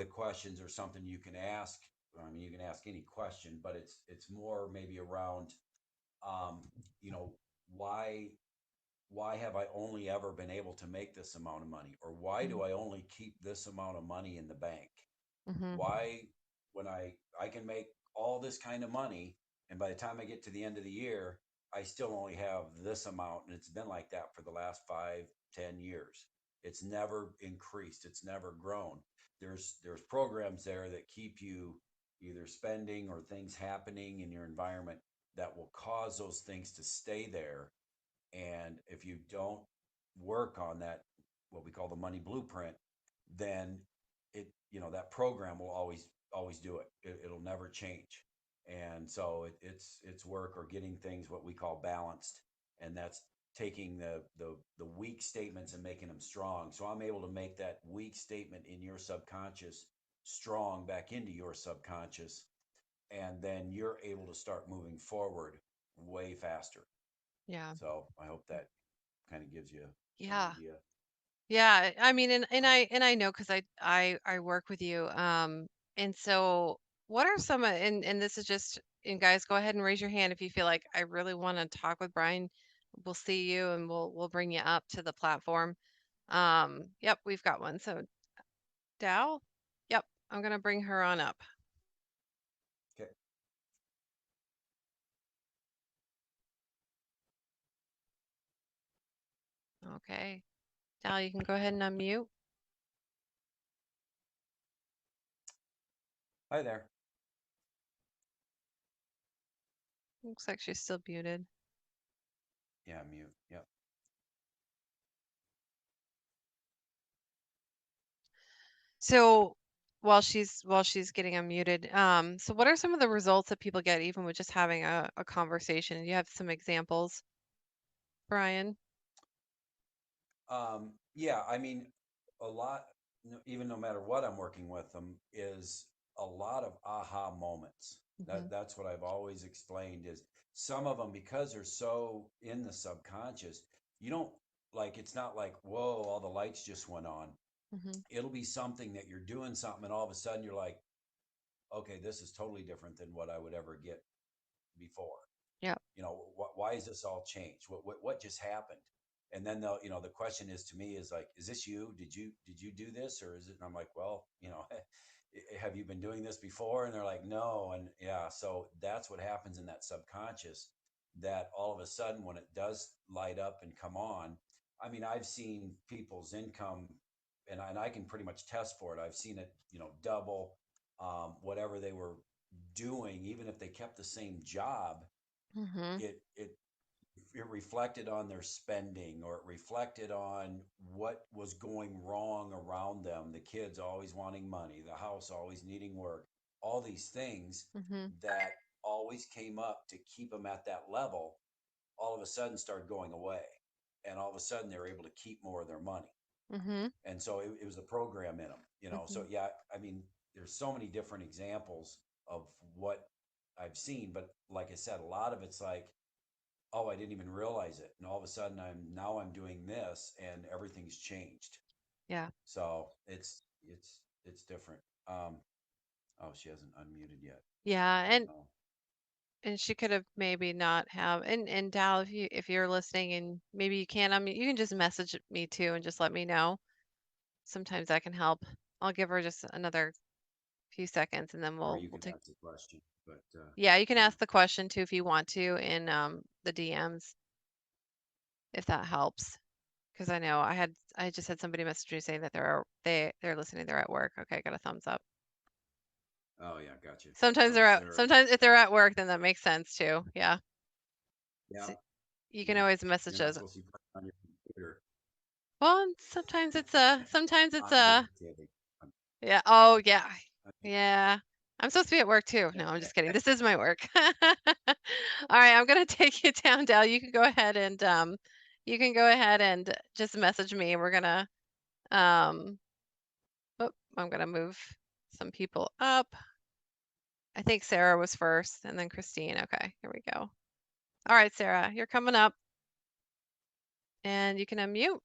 the questions are something you can ask. I mean, you can ask any question, but it's more maybe around, um, you know, why why have I only ever been able to make this amount of money, or why do I only keep this amount of money in the bank? Mm-hmm. Why, when I can make all this kind of money, and by the time I get to the end of the year, I still only have this amount, and it's been like that for the last 5, 10 years. It's never increased. It's never grown. There's programs there that keep you either spending or things happening in your environment that will cause those things to stay there. And if you don't work on that, what we call the money blueprint, then that program will always do it. It'll never change. And so it's work or getting things what we call balanced, and that's taking the weak statements and making them strong. So I'm able to make that weak statement in your subconscious strong back into your subconscious, and then you're able to start moving forward way faster. Yeah. So I hope that kind of gives you some Yeah. idea. Yeah. I mean, So and I know because I work with you. And so what are some and this is just and guys, go ahead and raise your hand if you feel like I really want to talk with Brian. We'll see you and we'll bring you up to the platform. Yep, we've got one. So Dow, yep, I'm gonna bring her on up. okay. Okay. Dow, you can go ahead and unmute. Hi there. Looks like she's still muted. Yeah, mute. Yep. So while she's getting unmuted, so what are some of the results that people get even with just having a conversation? Do you have some examples, Brian? Yeah, I mean, a lot, even no matter what I'm working with them, is a lot of aha moments. Hmm. That's what I've always explained is some of them, because they're so in the subconscious, you don't like, it's not like, whoa, all the lights just went on. Hmm. It'll be something that you're doing something and all of a sudden you're like, okay, this is totally different than what I would ever get before. Yep. Why is this all changed? What just happened? And then the question is to me is like, is this you? Did you do this, or is it? And I'm like, well, have you been doing this before? And they're like, no. And yeah, so that's what happens in that subconscious, that all of a sudden when it does light up and come on, I mean, I've seen people's income, and I can pretty much test for it. I've seen it, double, whatever they were doing, even if they kept the same job, Hmm. it it reflected on their spending, or it reflected on what was going wrong around them, the kids always wanting money, the house always needing work, all these things Hmm. that always came up to keep them at that level, all of a sudden started going away, and all of a sudden they were able to keep more of their money. Hmm. And so it was the program in them. Hmm. So yeah, I mean, there's so many different examples of what I've seen, but like I said, a lot of it's like, oh, I didn't even realize it, and all of a sudden I'm doing this and everything's changed. Yeah. So it's different. Oh, she hasn't unmuted yet. Yeah. I don't know. And she could have maybe not have and Dal, if you're listening and maybe you can't unmute, you can just message me too and just let me know. Sometimes that can help. I'll give her just another few seconds and then Or we'll you we'll can take. ask the question, but Yeah, you can yeah. ask the question too if you want to in the DMs if that helps. Because I know I just had somebody message me saying that they're listening, they're at work. Okay, got a thumbs up. Oh yeah, gotcha. Sometimes Oh, they're out. Sarah. Sometimes if they're at work, then that makes sense too. Yeah. Yeah, So you can yeah. always You're message not us. supposed to be playing on your computer. Well, and sometimes it's I'm a just kidding. yeah. Oh yeah. I'm Yeah. I'm supposed to be at work too. No, I'm kidding. just kidding. This is my work. All right, I'm gonna take you down, Dal. You can go ahead and just message me. We're gonna um oh, I'm gonna move some people up. I think Sarah was first and then Christine. Okay, here we go. All right, Sarah, you're coming up and you can unmute.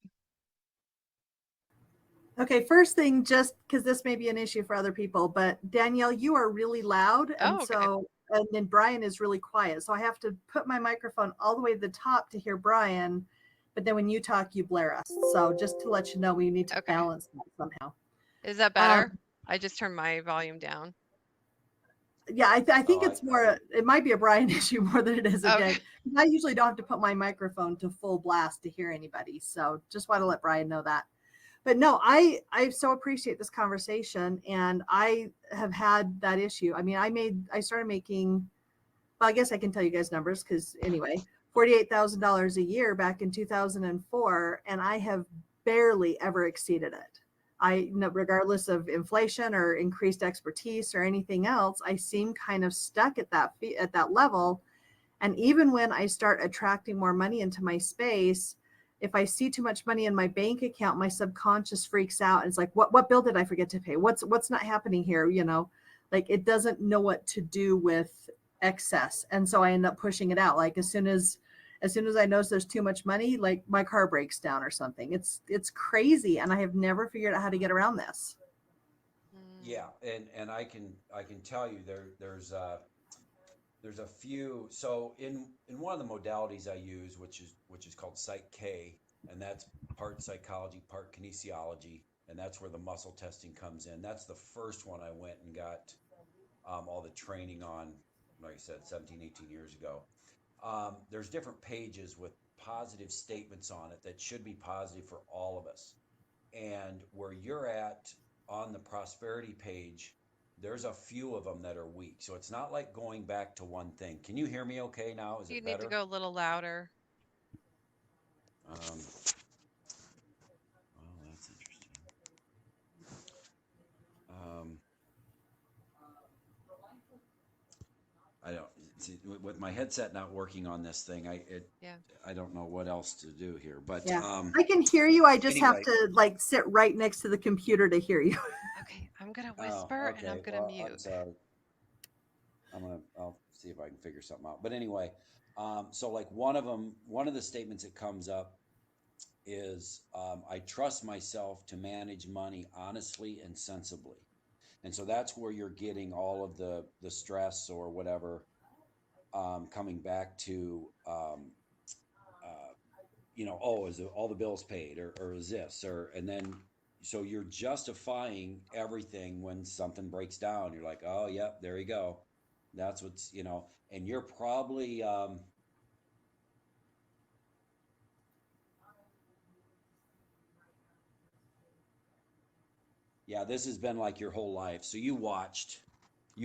Okay, first thing, just because this may be an issue for other people, but Danielle, you are really loud, and Oh, okay. so and then Brian is really quiet. So I have to put my microphone all the way to the top to hear Brian, but then when you talk, you blare us. So just to let you know, we need to Okay. balance that somehow. Is that Um, better? I just turned my volume down. yeah, I Oh, think it's more. It might be a Brian issue more than it is a Okay. Dave. I usually don't have to put my microphone to full blast to hear anybody. So just want to let Brian know that. But no, I so appreciate this conversation, and I have had that issue. I mean, I started making, well, I guess I can tell you guys numbers because anyway, $48,000 a year back in 2004, and I have barely ever exceeded it. Regardless of inflation or increased expertise or anything else, I seem kind of stuck at that level. And even when I start attracting more money into my space, if I see too much money in my bank account, my subconscious freaks out. And it's like, what bill did I forget to pay? What's not happening here? Like it doesn't know what to do with excess. And so I end up pushing it out. Like as soon as I notice there's too much money, like my car breaks down or something. It's crazy. And I have never figured out how to get around this. Mm, yeah, and I can tell you there's a few. So in one of the modalities I use, which is called Psych K, and that's part psychology, part kinesiology, and that's where the muscle testing comes in. That's the first one I went and got all the training on, like I said, 17, 18 years ago. There's different pages with positive statements on it that should be positive for all of us. And where you're at on the prosperity page, there's a few of them that are weak. So it's not like going back to one thing. Can you hear me okay now? Is you it need to better? go a little louder. Um, well, that's interesting. Um, I don't see with my headset not working on this thing. Yeah. I don't know what else to do here. But Yeah. I can hear you. I just have anyway, to like sit right next to the computer to hear you. Okay. I'm gonna oh, whisper and I'm okay. gonna Well, I'm mute. sorry. I'll see if I can figure something out. But anyway, so like one of the statements that comes up is I trust myself to manage money honestly and sensibly. And so that's where you're getting all of the stress or whatever coming back to uh, oh, is all the bills paid or is this or and then so you're justifying everything when something breaks down. You're like, oh, yep, there you go. That's what's. And you're probably yeah, this has been like your whole life. So you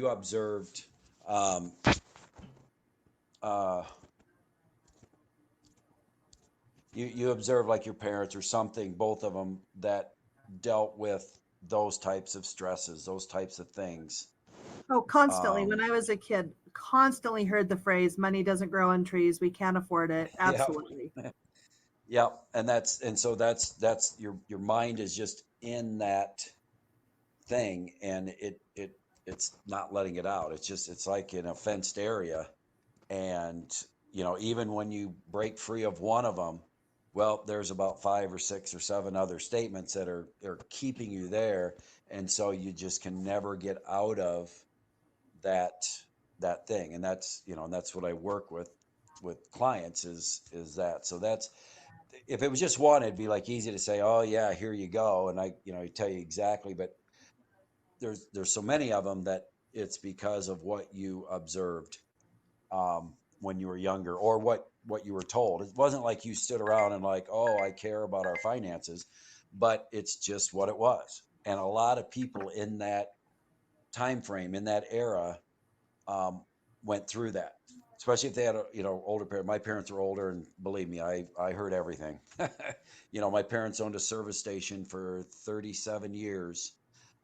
observed, um, uh, you observed like your parents or something, both of them that dealt with those types of stresses, those types of things. Oh, constantly. When Um, I was a kid, constantly heard the phrase, money doesn't grow on trees. We can't afford it. yeah, Absolutely. yeah, and so that's your mind is just in that thing, and it's not letting it out. It's like in a fenced area, and even when you break free of one of them, well, there's about five or six or seven other statements that are keeping you there, and so you just can never get out of that that thing. And that's what I work with clients is that. So that's, if it was just one, it'd be like easy to say, oh yeah, here you go, and I tell you exactly. But there's so many of them that it's because of what you observed when you were younger, or what you were told. It wasn't like you stood around and like, oh, I care about our finances, but it's just what it was. And a lot of people in that time frame, in that era, um, went through that, especially if they had older parents. My parents were older, and believe me, I heard everything. My parents owned a service station for 37 years,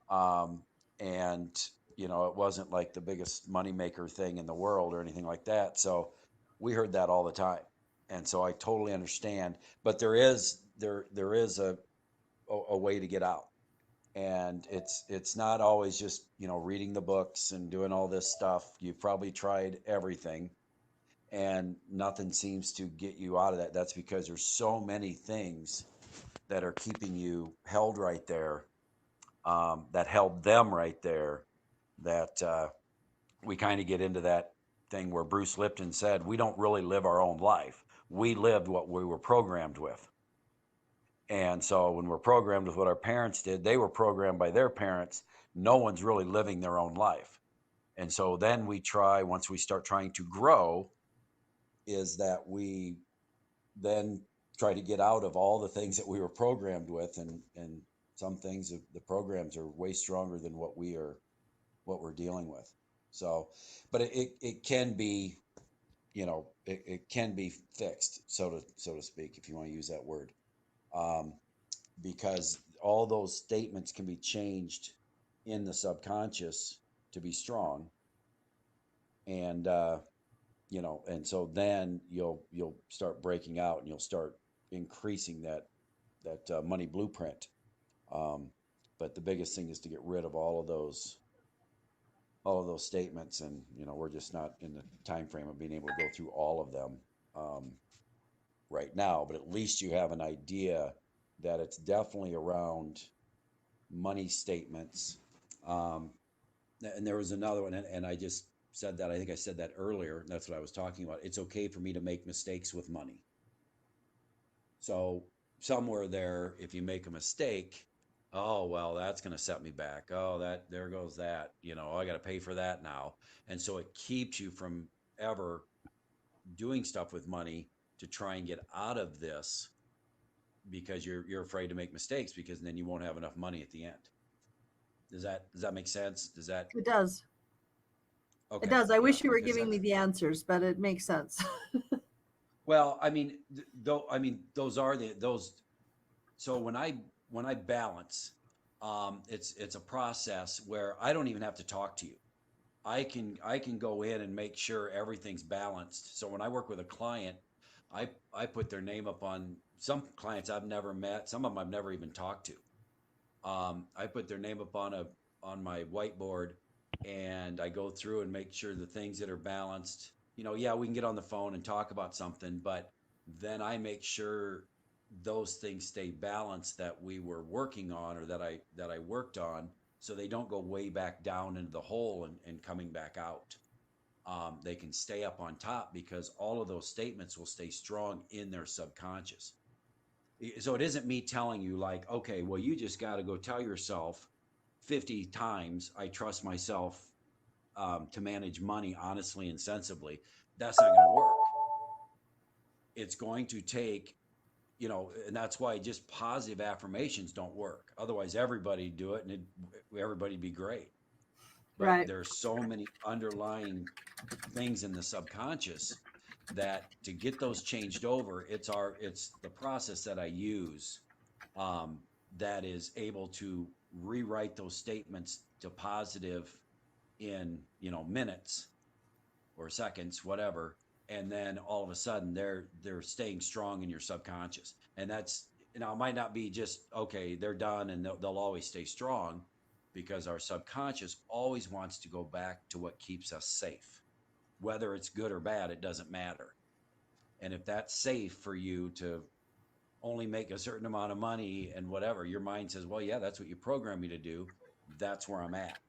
and it wasn't like the biggest moneymaker thing in the world or anything like that. So we heard that all the time, and so I totally understand. But there is a way to get out, and it's not always just reading the books and doing all this stuff. You've probably tried everything, and nothing seems to get you out of that. That's because there's so many things that are keeping you held right there, that held them right there, that we kind of get into that thing where Bruce Lipton said, we don't really live our own life. We lived what we were programmed with. And so when we're programmed with what our parents did, they were programmed by their parents. No one's really living their own life. And so then we try, once we start trying to grow, is that we then try to get out of all the things that we were programmed with. And some things, the programs are way stronger than what we're dealing with. So, but it can be, it can be fixed, so to speak, if you want to use that word. Because all those statements can be changed in the subconscious to be strong. And, and so then you'll start breaking out and you'll start increasing that money blueprint. But the biggest thing is to get rid of all of those statements, and we're just not in the time frame of being able to go through all of them right now. But at least you have an idea that it's definitely around money statements. And there was another one, and I just said that, I think I said that earlier. That's what I was talking about. It's okay for me to make mistakes with money. So somewhere there, if you make a mistake, oh, well, that's going to set me back. Oh, there goes that, I got to pay for that now. And so it keeps you from ever doing stuff with money to try and get out of this, because you're afraid to make mistakes, because then you won't have enough money at the end. Does that make sense? It does. Okay. It does. I wish you were because giving me the answers, but it makes sense. Well, I mean, those are those. So when I balance, it's a process where I don't even have to talk to you. I can go in and make sure everything's balanced. So when I work with a client, I put their name up on some clients I've never met. Some of them I've never even talked to. I put their name up on my whiteboard, and I go through and make sure the things that are balanced. Yeah, we can get on the phone and talk about something, but then I make sure those things stay balanced that we were working on, or that I worked on, so they don't go way back down into the hole and coming back out. They can stay up on top, because all of those statements will stay strong in their subconscious. So it isn't me telling you, like, okay, well, you just got to go tell yourself 50 times, I trust myself to manage money honestly and sensibly. That's not going to work. It's going to take, and that's why just positive affirmations don't work. Otherwise, everybody do it, and everybody'd be great. But Right. there's so many underlying things in the subconscious that to get those changed over, it's the process that I use that is able to rewrite those statements to positive in minutes or seconds, whatever, and then all of a sudden they're staying strong in your subconscious. And that's, it might not be just okay, they're done and they'll always stay strong, because our subconscious always wants to go back to what keeps us safe. Whether it's good or bad, it doesn't matter. And if that's safe for you to only make a certain amount of money and whatever, your mind says, well, yeah, that's what you programmed me to do. That's where I'm at.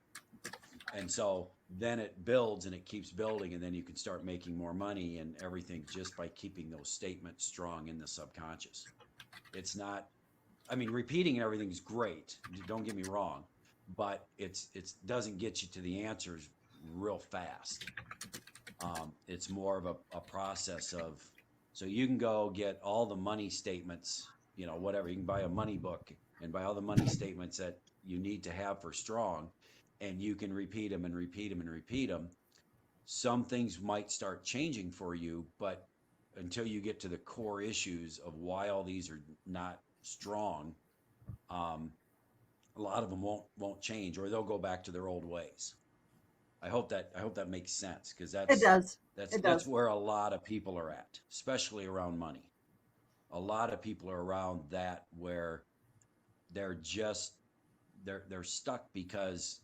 And so then it builds and it keeps building, and then you can start making more money and everything, just by keeping those statements strong in the subconscious. It's not, repeating everything is great. Don't get me wrong, but it doesn't get you to the answers real fast. It's more of a process of, so you can go get all the money statements, whatever. You can buy a money book and buy all the money statements that you need to have for strong, and you can repeat them and repeat them and repeat them. Some things might start changing for you, but until you get to the core issues of why all these are not strong, a lot of them won't change, or they'll go back to their old ways. I hope that makes sense, because It does. that's where a lot of people are at, especially around money. A lot of people are around that, where they're just they're stuck because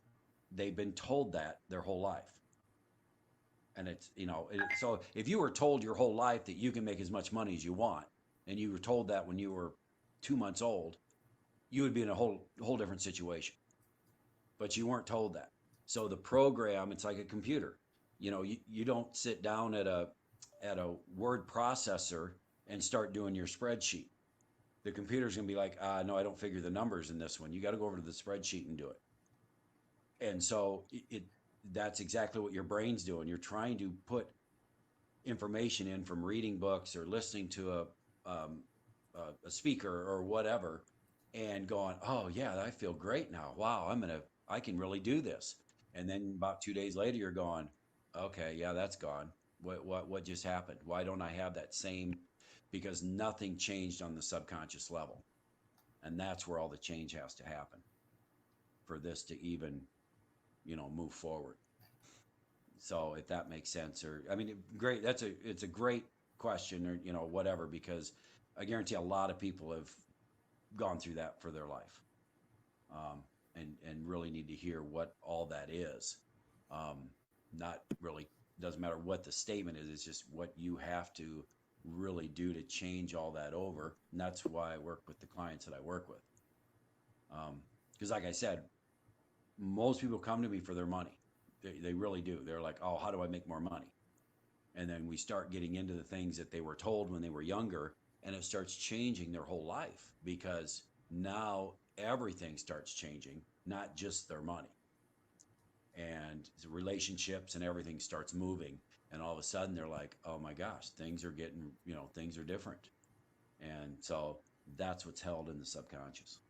they've been told that their whole life. And it's, so if you were told your whole life that you can make as much money as you want, and you were told that when you were 2 months old, you would be in a whole different situation. But you weren't told that. So the program, it's like a computer. You don't sit down at a word processor and start doing your spreadsheet. The computer's going to be like, no, I don't figure the numbers in this one. You got to go over to the spreadsheet and do it. And so that's exactly what your brain's doing. You're trying to put information in from reading books or listening to a speaker or whatever, and going, oh yeah, I feel great now. Wow, I can really do this. And then about 2 days later, you're going, okay, yeah, that's gone. What just happened? Why don't I have that same? Because nothing changed on the subconscious level, and that's where all the change has to happen for this to even, move forward. So if that makes sense, or I mean, great. It's a great question, or whatever, because I guarantee a lot of people have gone through that for their life, and really need to hear what all that is. Not really doesn't matter what the statement is. It's just what you have to really do to change all that over, and that's why I work with the clients that I work with. Because, like I said, most people come to me for their money. They really do. They're like, oh, how do I make more money? And then we start getting into the things that they were told when they were younger, and it starts changing their whole life, because now everything starts changing, not just their money. And the relationships and everything starts moving. And all of a sudden they're like, oh my gosh, things are getting, things are different. And so that's what's held in the subconscious.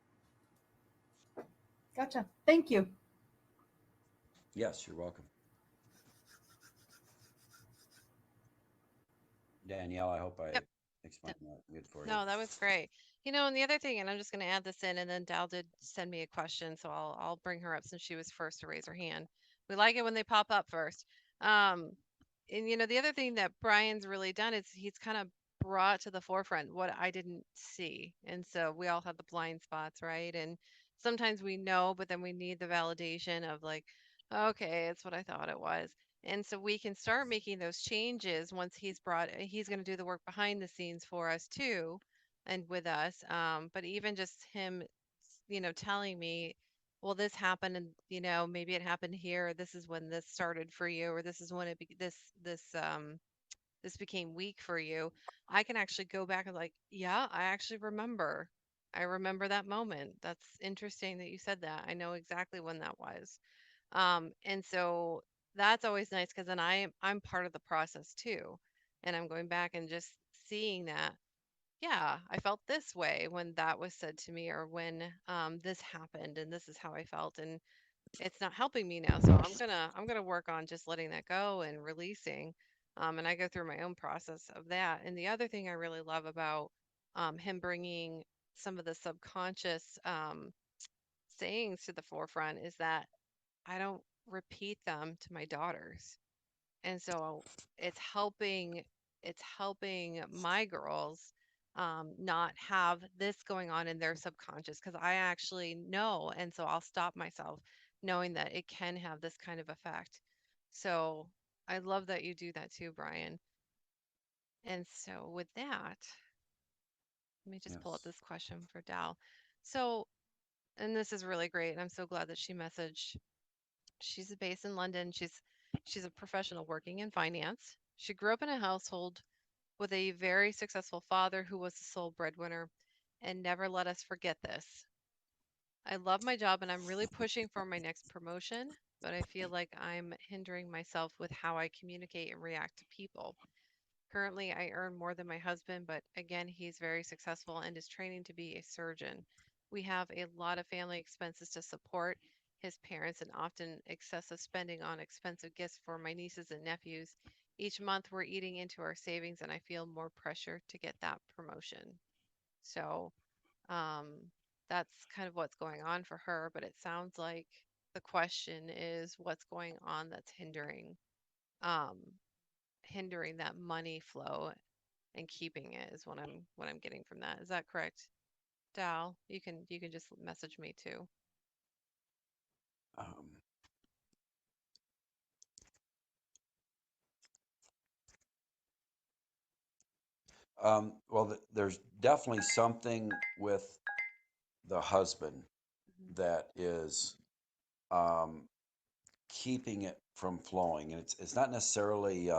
Gotcha. Thank you. Yes, you're welcome. Danielle, I hope I Yep. explained that good for you. No, that was great. And the other thing, and I'm just going to add this in, and then Dal did send me a question, so I'll bring her up since she was first to raise her hand. We like it when they pop up first. And the other thing that Brian's really done is he's kind of brought to the forefront what I didn't see. And so we all have the blind spots, right? And sometimes we know, but then we need the validation of like, okay, it's what I thought it was. And so we can start making those changes once he's going to do the work behind the scenes for us too, and with us. But even just him, telling me, well, this happened, and maybe it happened here. This is when this started for you, or this is when this became weak for you. I can actually go back and like, yeah, I actually remember. I remember that moment. That's interesting that you said that. I know exactly when that was. And so that's always nice because then I'm part of the process too. And I'm going back and just seeing that, yeah, I felt this way when that was said to me, or when this happened, and this is how I felt, and it's not helping me now. So I'm gonna work on just letting that go and releasing. And I go through my own process of that. And the other thing I really love about him bringing some of the subconscious sayings to the forefront is that I don't repeat them to my daughters. And so it's helping it's helping my girls not have this going on in their subconscious, because I actually know, and so I'll stop myself knowing that it can have this kind of effect. So I love that you do that too, Brian. And so with that, let me just pull up Yes. this question for Dal. So, and this is really great, and I'm so glad that she messaged. She's based in London. She's a professional working in finance. She grew up in a household with a very successful father who was the sole breadwinner and never let us forget this. I love my job and I'm really pushing for my next promotion, but I feel like I'm hindering myself with how I communicate and react to people. Currently, I earn more than my husband, but again, he's very successful and is training to be a surgeon. We have a lot of family expenses to support his parents and often excessive spending on expensive gifts for my nieces and nephews. Each month, we're eating into our savings, and I feel more pressure to get that promotion. So, um, that's kind of what's going on for her, but it sounds like the question is what's going on that's um, hindering that money flow and keeping it is what I'm getting from that. Is that correct, Dal? You can just message me too. Um, Well, there's definitely something with the husband that is um, keeping it from flowing, and it's not necessarily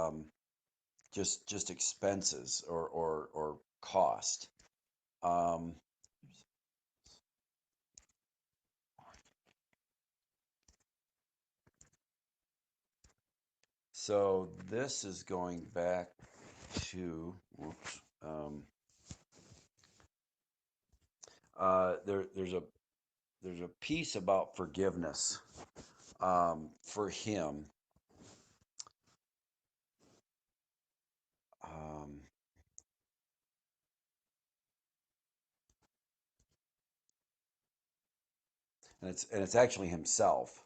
just expenses or cost. Um, so this is going back to, whoops, there's a piece about forgiveness for him. Um, and it's actually himself.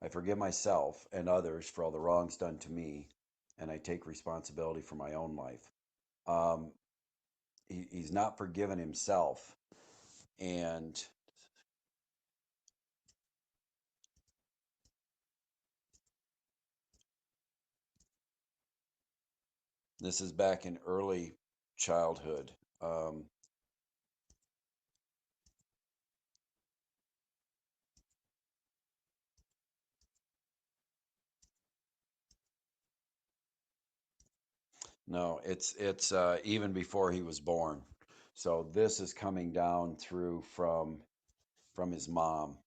I forgive myself and others for all the wrongs done to me, and I take responsibility for my own life. Um, he's not forgiven himself, and this is back in early childhood. No, it's even before he was born. So this is coming down through from his mom.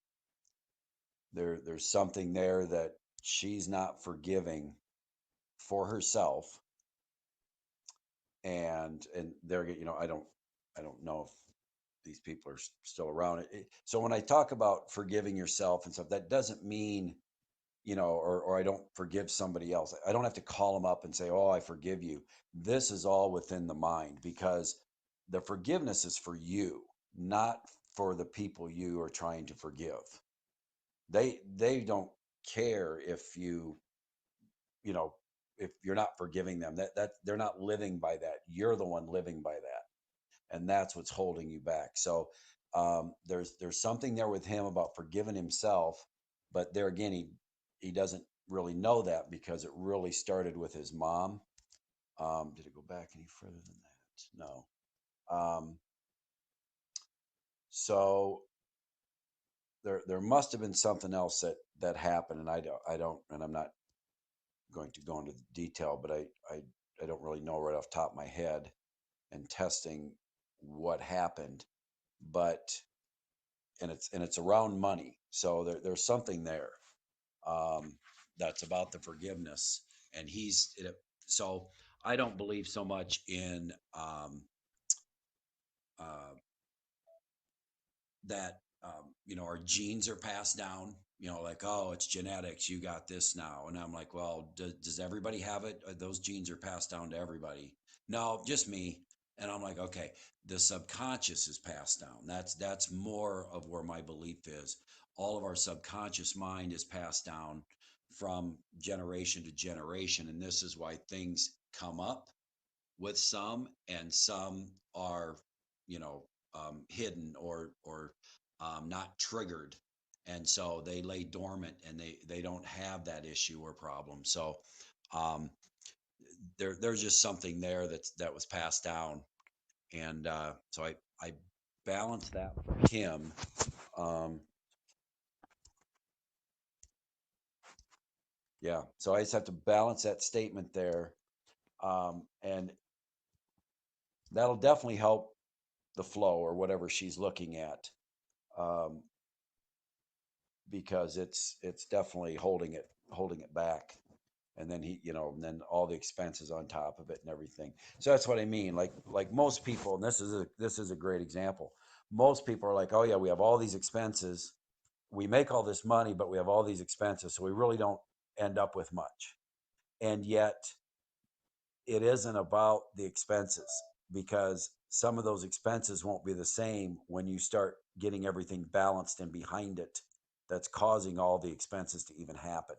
There's something there that she's not forgiving for herself, and they're I don't know if these people are still around. So when I talk about forgiving yourself and stuff, that doesn't mean or I don't forgive somebody else. I don't have to call them up and say, "Oh, I forgive you." This is all within the mind, because the forgiveness is for you, not for the people you are trying to forgive. They don't care if you know if you're not forgiving them. That they're not living by that. You're the one living by that, and that's what's holding you back. So there's something there with him about forgiving himself, but there again, he doesn't really know that because it really started with his mom. Did it go back any further than that? No. So there must have been something else that happened, and I don't, and I'm not going to go into the detail, but I don't really know right off the top of my head and testing what happened, but and it's around money. So there's something there um, that's about the forgiveness, and so I don't believe so much in uh, that our genes are passed down. Like, oh, it's genetics. You got this now, and I'm like, well, does everybody have it? Those genes are passed down to everybody. No, just me. And I'm like, okay, the subconscious is passed down. That's more of where my belief is. All of our subconscious mind is passed down from generation to generation, and this is why things come up with some, and some are, hidden or not triggered, and so they lay dormant and they don't have that issue or problem. So um, there's just something there that was passed down, and so I balance that for him. Um, yeah, so I just have to balance that statement there, and that'll definitely help the flow or whatever she's looking at. Um, because it's definitely holding it back, and then and then all the expenses on top of it and everything. So that's what I mean, like most people, and this is a great example. Most people are like, oh yeah, we have all these expenses, we make all this money, but we have all these expenses, so we really don't end up with much. And yet it isn't about the expenses, because some of those expenses won't be the same when you start getting everything balanced and behind it that's causing all the expenses to even happen.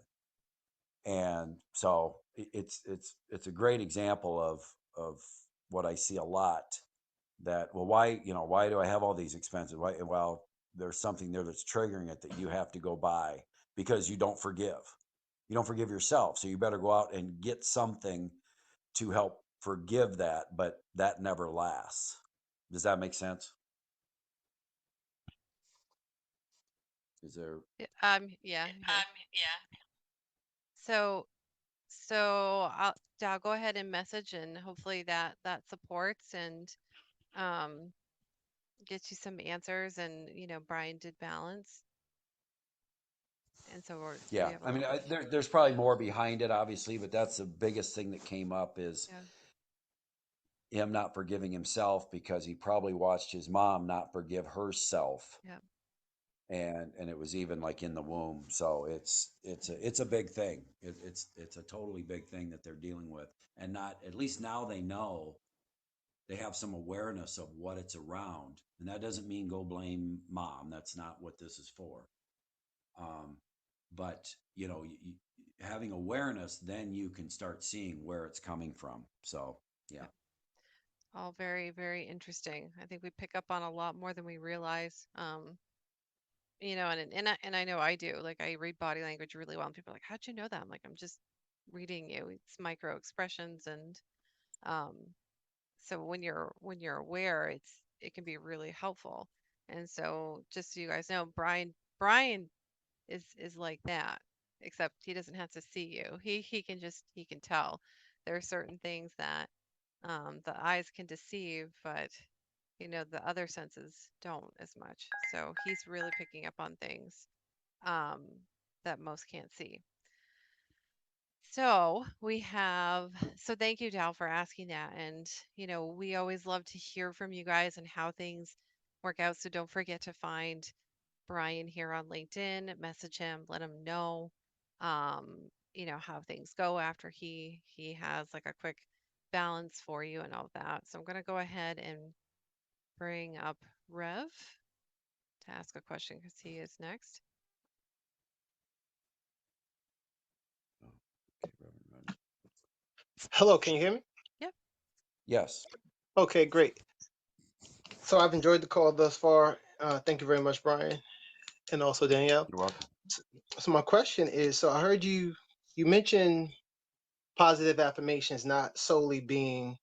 And so it's a great example of what I see a lot, that, well, why do I have all these expenses? Why? Well, there's something there that's triggering it that you have to go by, because you don't forgive yourself, so you better go out and get something to help forgive that, but that never lasts. Does that make sense? Is there? Yeah. So, I'll go ahead and message, and hopefully that supports and um gets you some answers. And Brian did balance, and so we Yeah, have a I mean, little bit. there's probably more behind it, obviously, but that's the biggest thing that came up is Yeah. him not forgiving himself because he probably watched his mom not forgive herself, Yeah. and it was even like in the womb. So it's a big thing. It's a totally big thing that they're dealing with, and not at least now they know, they have some awareness of what it's around, and that doesn't mean go blame mom. That's not what this is for. Um, but having awareness, then you can start seeing where it's coming from. So yeah. All very, very interesting. I think we pick up on a lot more than we realize. And I know I do. Like, I read body language really well, and people are like, "How'd you know that?" I'm like, "I'm just reading you. It's micro expressions." And um, so when you're aware, it can be really helpful. And so, just so you guys know, Brian is like that, except he doesn't have to see you. He can tell. There are certain things that the eyes can deceive, but the other senses don't as much. So he's really picking up on things um, that most can't see. So thank you, Dal, for asking that. And we always love to hear from you guys and how things work out. So don't forget to find Brian here on LinkedIn, message him, let him know, how things go after he has like a quick balance for you and all that. So I'm going to go ahead and bring up Rev to ask a question because he is next. Okay, Reverend Run. Hello, can you hear me? Yep. Yes. Okay, great. So I've enjoyed the call thus far. Thank you very much, Brian, and also Danielle. You're welcome. So my question is, so I heard you mentioned positive affirmations not solely being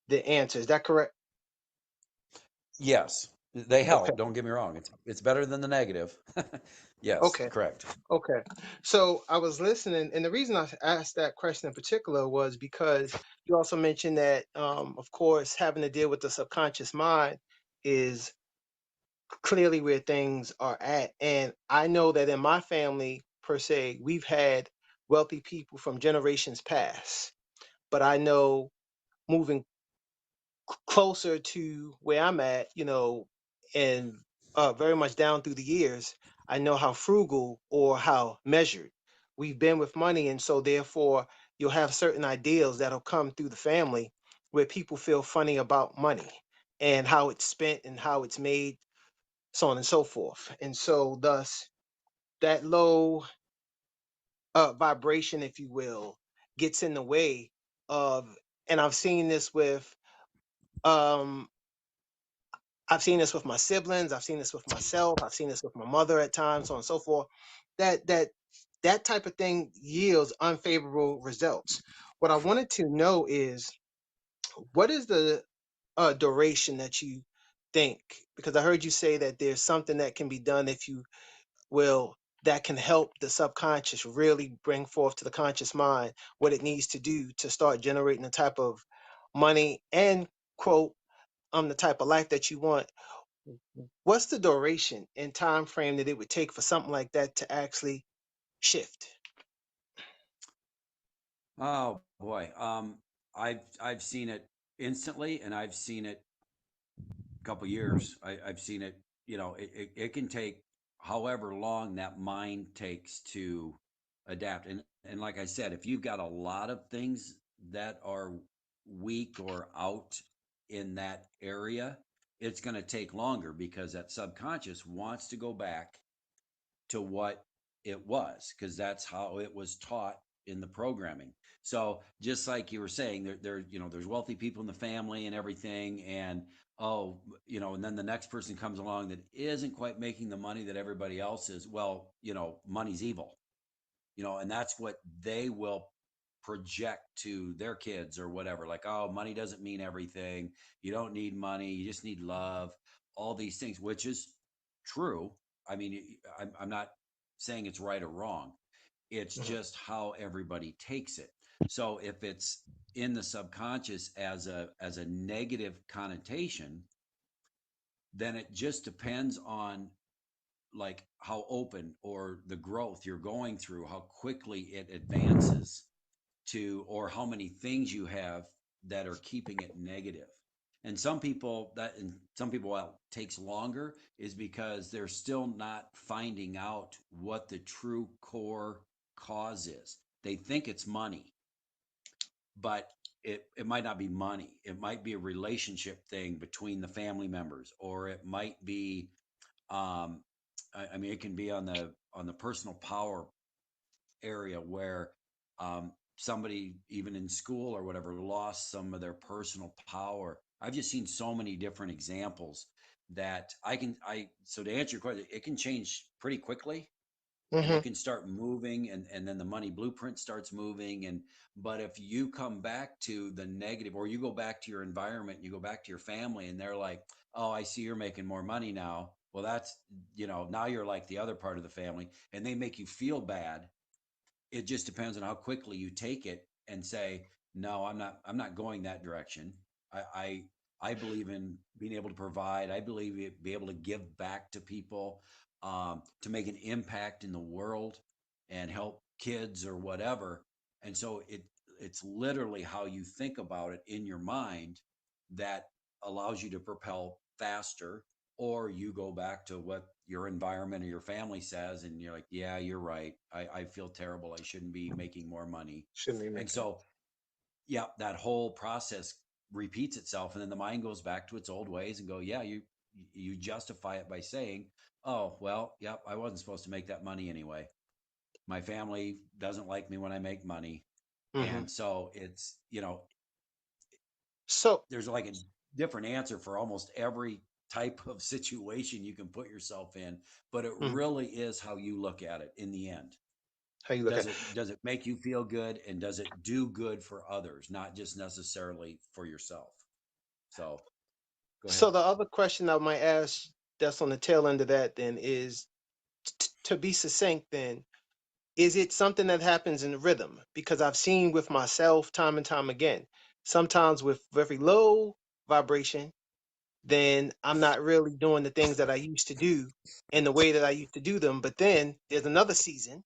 the answer. Is that correct? Yes, they Okay. help. Don't get me wrong. It's better than the negative. Yes, Okay. correct. Okay. So I was listening, and the reason I asked that question in particular was because you also mentioned that, of course, having to deal with the subconscious mind is clearly where things are at. And I know that in my family, per se, we've had wealthy people from generations past. But I know moving closer to where I'm at, and very much down through the years, I know how frugal or how measured we've been with money. And so, therefore, you'll have certain ideals that'll come through the family where people feel funny about money and how it's spent and how it's made, so on and so forth. And so, thus, that low vibration, if you will, gets in the way of, and um, I've seen this with my siblings, I've seen this with myself, I've seen this with my mother at times, so on and so forth. That type of thing yields unfavorable results. What I wanted to know is, what is the duration that you think? Because I heard you say that there's something that can be done, if you will, that can help the subconscious really bring forth to the conscious mind what it needs to do to start generating the type of money and, quote, the type of life that you want. What's the duration and time frame that it would take for something like that to actually shift? Oh boy. I've seen it instantly, and I've seen it a couple years. I've seen it. It can take however long that mind takes to adapt. And like I said, if you've got a lot of things that are weak or out in that area, it's going to take longer because that subconscious wants to go back to what it was, because that's how it was taught in the programming. So just like you were saying, there's wealthy people in the family and everything, and and then the next person comes along that isn't quite making the money that everybody else is. Well, money's evil, and that's what they will project to their kids or whatever, like, oh, money doesn't mean everything. You don't need money. You just need love, all these things, which is true. I mean, I'm not saying it's right or wrong. It's Mhm. just how everybody takes it. So if it's in the subconscious as a negative connotation, then it just depends on like how open or the growth you're going through, how quickly it advances to, or how many things you have that are keeping it negative. And some people, what takes longer is because they're still not finding out what the true core cause is. They think it's money, but it might not be money. It might be a relationship thing between the family members, or it might be, um, I mean, it can be on the personal power area where somebody, even in school or whatever, lost some of their personal power. I've just seen so many different examples that so to answer your question, it can change pretty quickly, and Mhm. it can start moving, and then the money blueprint starts moving. But if you come back to the negative, or you go back to your environment, you go back to your family, and they're like, oh, I see you're making more money now. Well, that's, now you're like the other part of the family, and they make you feel bad. It just depends on how quickly you take it and say, no, I'm not going that direction. I believe in being able to provide. I believe be able to give back to people, to make an impact in the world and help kids or whatever. And so it's literally how you think about it in your mind that allows you to propel faster, or you go back to what your environment or your family says, and you're like, yeah, you're right. I feel terrible. I shouldn't be making more money. Shouldn't be And making. so, yeah, that whole process repeats itself. And then the mind goes back to its old ways and go, yeah, you justify it by saying, oh, well, yep, I wasn't supposed to make that money anyway. My family doesn't like me when I make money. Mhm. And so it's, So, there's like a different answer for almost every type of situation you can put yourself in, but it mhm, really is how you look at it in the end. how you look at. Does it make you feel good, and does it do good for others, not just necessarily for yourself? So go ahead. So the other question I might ask that's on the tail end of that then is, to be succinct then, is it something that happens in rhythm? Because I've seen with myself time and time again, sometimes with very low vibration, then I'm not really doing the things that I used to do in the way that I used to do them. But then there's another season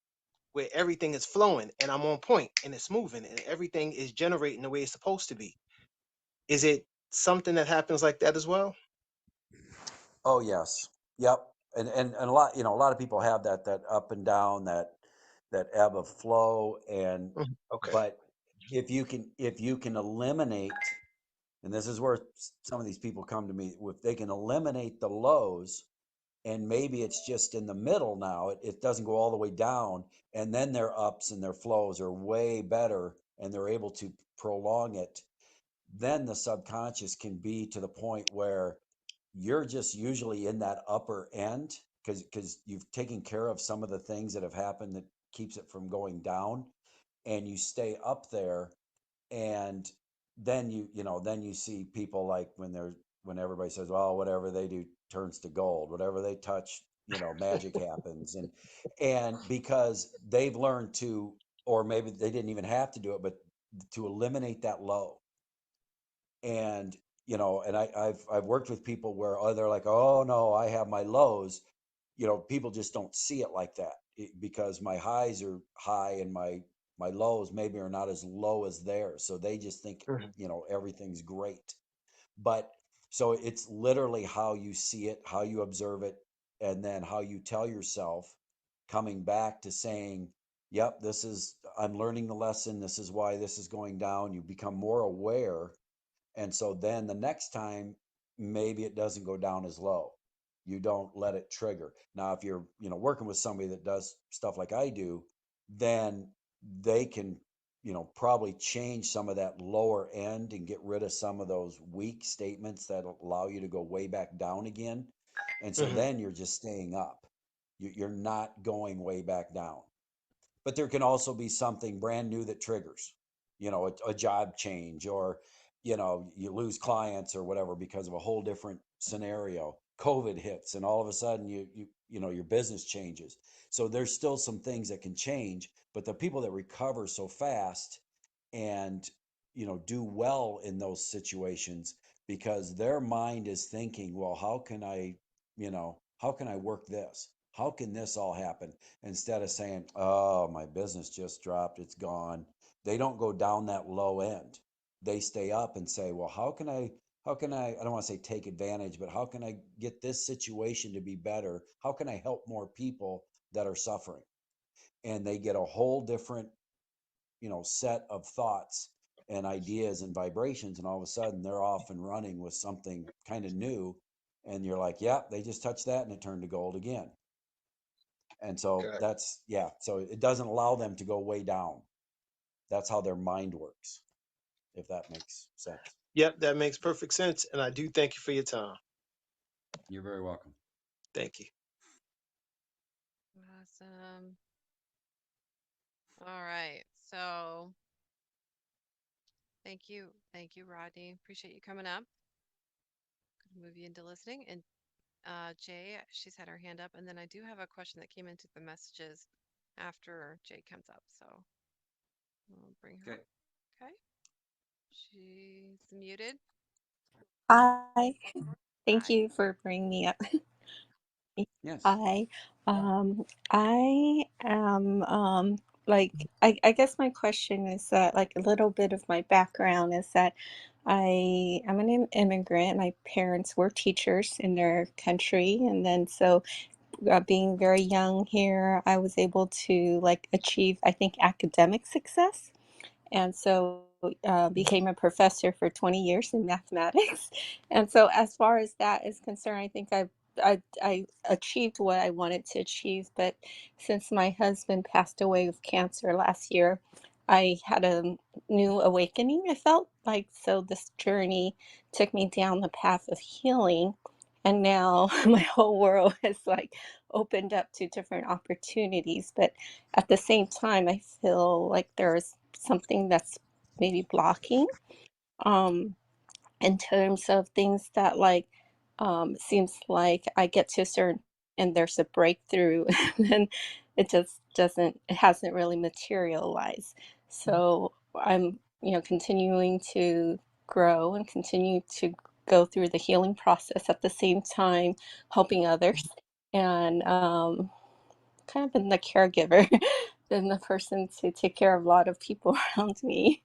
where everything is flowing and I'm on point and it's moving and everything is generating the way it's supposed to be. Is it something that happens like that as well? Oh yes. Yep. And a lot of people have that up and down, that ebb of flow. And Mhm. Okay. but if you can eliminate, and this is where some of these people come to me, if they can eliminate the lows, and maybe it's just in the middle now, it doesn't go all the way down, and then their ups and their flows are way better, and they're able to prolong it. Then the subconscious can be to the point where you're just usually in that upper end, because you've taken care of some of the things that have happened that keeps it from going down, and you stay up there. And then then you see people, like when everybody says, well, whatever they do turns to gold, whatever they touch, magic happens. And because they've learned to, or maybe they didn't even have to do it, but to eliminate that low. And and I've worked with people where, oh, they're like, oh no, I have my lows. People just don't see it like that, because my highs are high, and my lows maybe are not as low as theirs, so they just think Mhm. everything's great. But so it's literally how you see it, how you observe it, and then how you tell yourself, coming back to saying, yep, I'm learning the lesson, this is why this is going down. You become more aware, and so then the next time, maybe it doesn't go down as low. You don't let it trigger. Now, if you're, working with somebody that does stuff like I do, then they can, probably change some of that lower end and get rid of some of those weak statements that allow you to go way back down again. And so Mhm. then you're just staying up. You're not going way back down. But there can also be something brand new that triggers. you know, a job change, or, you know, you lose clients or whatever because of a whole different scenario. COVID hits and all of a sudden you know, your business changes. So there's still some things that can change, but the people that recover so fast and, you know, do well in those situations, because their mind is thinking, well, how can I, you know, how can I work this? How can this all happen? Instead of saying, oh, my business just dropped, it's gone. They don't go down that low end. They stay up and say, well, I don't want to say take advantage, but how can I get this situation to be better? How can I help more people that are suffering? And they get a whole different, you know, set of thoughts and ideas and vibrations, and all of a sudden they're off and running with something kind of new, and you're like, yeah, they just touched that and it turned to gold again. And so Got it. that's, yeah, so it doesn't allow them to go way down. That's how their mind works, if that makes sense. Yep, that makes perfect sense. And I do thank you for your time. You're very welcome. Thank you. Awesome. All right. So thank you. Thank you, Rodney. Appreciate you coming up. Gonna move you into listening. And Jay, she's had her hand up. And then I do have a question that came into the messages after Jay comes up. So we'll bring her Okay. up. Okay. She's muted. Hi, thank Hi. you for bringing me up. Yes. Hi, I am like I guess my question is that like a little bit of my background is that I am an immigrant. My parents were teachers in their country, and then so being very young here, I was able to like achieve, I think, academic success, and so became a professor for 20 years in mathematics. And so as far as that is concerned, I think I achieved what I wanted to achieve. But since my husband passed away with cancer last year, I had a new awakening, I felt like. So this journey took me down the path of healing, and now my whole world has like opened up to different opportunities. But at the same time, I feel like there's something that's maybe blocking, um, in terms of things that like, seems like I get to a certain and there's a breakthrough, and then it hasn't really materialized. So I'm, continuing to grow and continue to go through the healing process at the same time, helping others, and kind of been the caregiver, been the person to take care of a lot of people around me,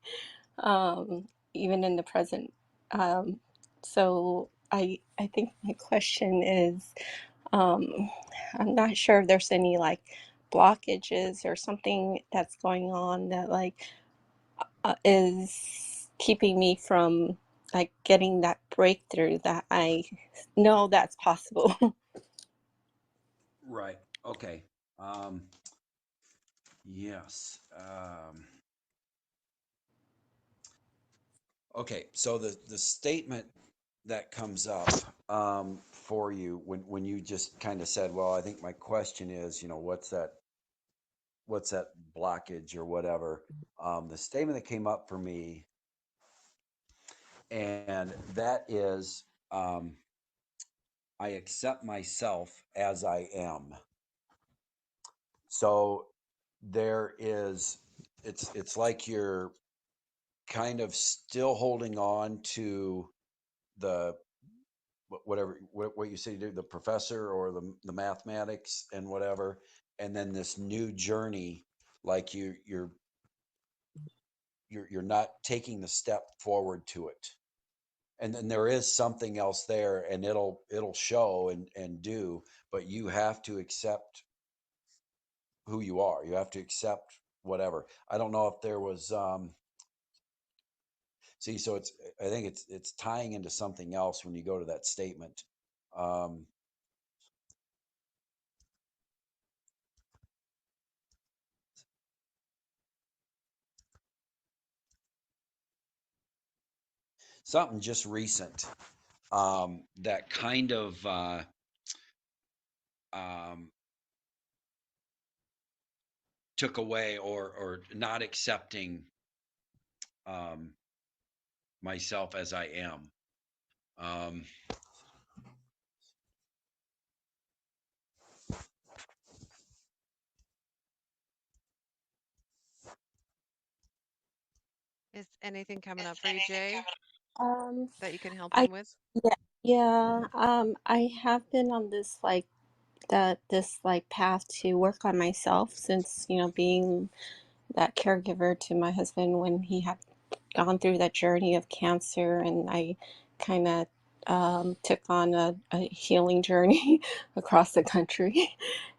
even in the present. Um, so I think my question is, um, I'm not sure if there's any like blockages or something that's going on that like is keeping me from like getting that breakthrough that I know that's possible. Right. Okay. Um, yes. Okay. So the statement that comes up for you when you just kind of said, well, I think my question is, you know, what's that blockage or whatever. The statement that came up for me, and that is, I accept myself as I am. So there is, it's like you're kind of still holding on to the whatever what you say you do, the professor or the mathematics and whatever, and then this new journey, like you're not taking the step forward to it. And then there is something else there, and it'll show and do, but you have to accept who you are. You have to accept whatever. I don't know if there was see, so it's, I think it's tying into something else when you go to that statement. Um, Something just recent that kind of um, took away or not accepting myself as I am. Um, Is anything coming up for you, Jay, Um, that you can help I him with? yeah, yeah. I have been on this like path to work on myself since, being that caregiver to my husband when he had gone through that journey of cancer, and I kind of took on a healing journey across the country,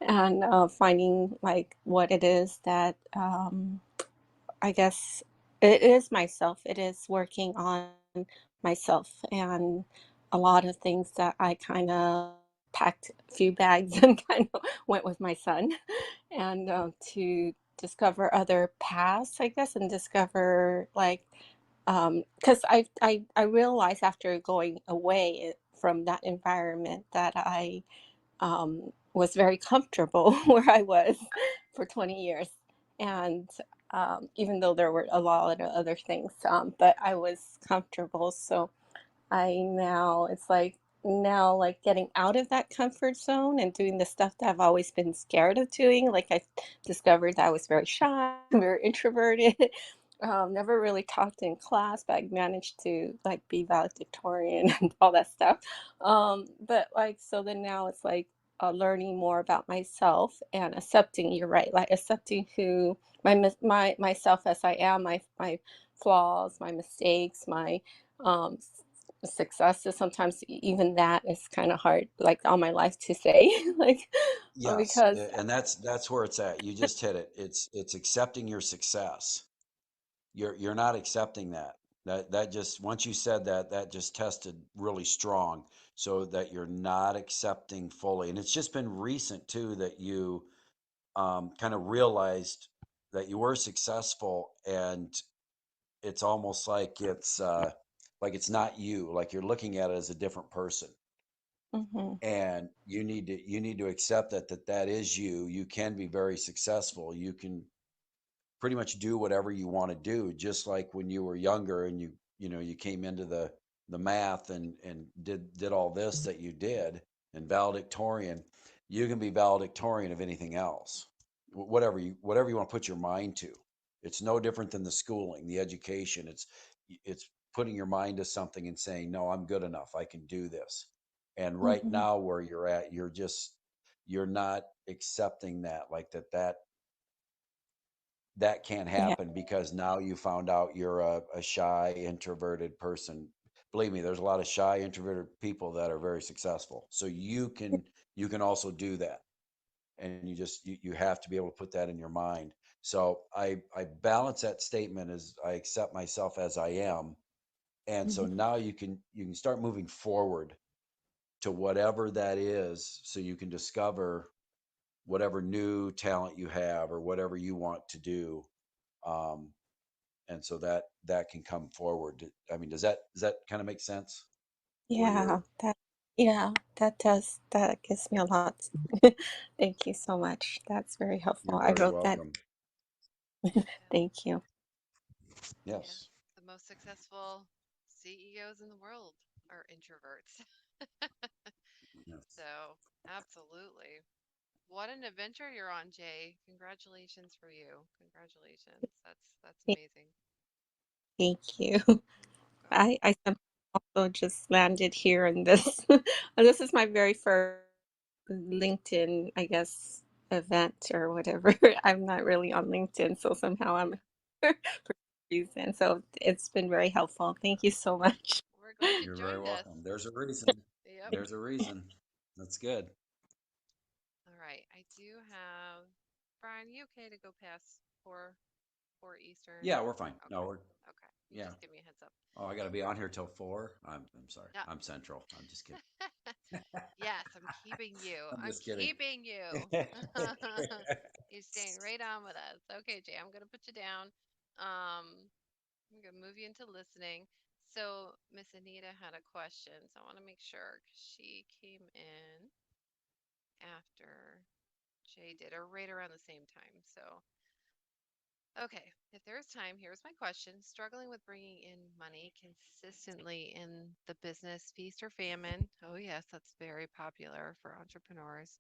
and finding like what it is that I guess it is myself. It is working on myself, and a lot of things that I kind of packed a few bags and kind of went with my son, and to discover other paths, I guess, and discover like because I realized after going away from that environment that I was very comfortable where I was for 20 years. And even though there were a lot of other things, but I was comfortable. So it's like now, like getting out of that comfort zone and doing the stuff that I've always been scared of doing. Like I discovered that I was very shy, very introverted. Never really talked in class, but I managed to like be valedictorian and all that stuff. But like, so then now it's like learning more about myself and accepting. You're right, like accepting who my myself as I am, my flaws, my mistakes, my um, successes. Sometimes even that is kind of hard, like all my life to say, like yes, because and that's where it's at. You just hit it. It's accepting your success. You're not accepting that. That just once you said that, that just tested really strong. So that you're not accepting fully, and it's just been recent too that you kind of realized that you were successful, and it's almost like it's not you, like you're looking at it as a different person, mhm, and you need to accept that is you. You can be very successful. You can pretty much do whatever you want to do, just like when you were younger and you came into the math and did all this that you did, and valedictorian. You can be valedictorian of anything else, whatever you want to put your mind to. It's no different than the schooling, the education. It's putting your mind to something and saying, no, I'm good enough, I can do this. And right mhm, now where you're at, you're not accepting that, like that can't yeah, happen because now you found out you're a shy, introverted person. Believe me, there's a lot of shy, introverted people that are very successful. So you can also do that, and you have to be able to put that in your mind. So I balance that statement as I accept myself as I am, and so mhm, now you can start moving forward to whatever that is, so you can discover whatever new talent you have or whatever you want to do. Um, and so that can come forward. I mean, does that kind of make sense? Where yeah, you're that does, that gives me a lot. Thank you so much. That's very helpful. you're I very wrote that. welcome. Yeah, Thank you. yeah. Yes. The most successful CEOs in the world are introverts. Yes. So, absolutely. What an adventure you're on, Jay. Congratulations for you. Congratulations. That's Thank amazing. thank you. Welcome. I also just landed here in this. This is my very first LinkedIn, I guess, event or whatever. I'm not really on LinkedIn, so somehow I'm for some reason. So it's been very helpful. Thank you so much. We're glad you You're very joined us. welcome. There's a reason. Yep. There's a reason. That's good. All right. I do have Brian, you okay to go past four Eastern? Yeah, we're fine. No, Okay. we're Okay. You yeah. just give me a heads up. Oh, I got to be on here till 4. I'm sorry. Yeah. I'm Central. I'm just kidding. Yes, I'm keeping you. I'm I'm just kidding. keeping you. You're staying right on with us. Okay, Jay, I'm gonna put you down. I'm gonna move you into listening. So Miss Anita had a question, so I want to make sure 'cause she came in after Jay did, or right around the same time. So Okay, if there is time, here's my question. Struggling with bringing in money consistently in the business, feast or famine? Oh, yes, that's very popular for entrepreneurs.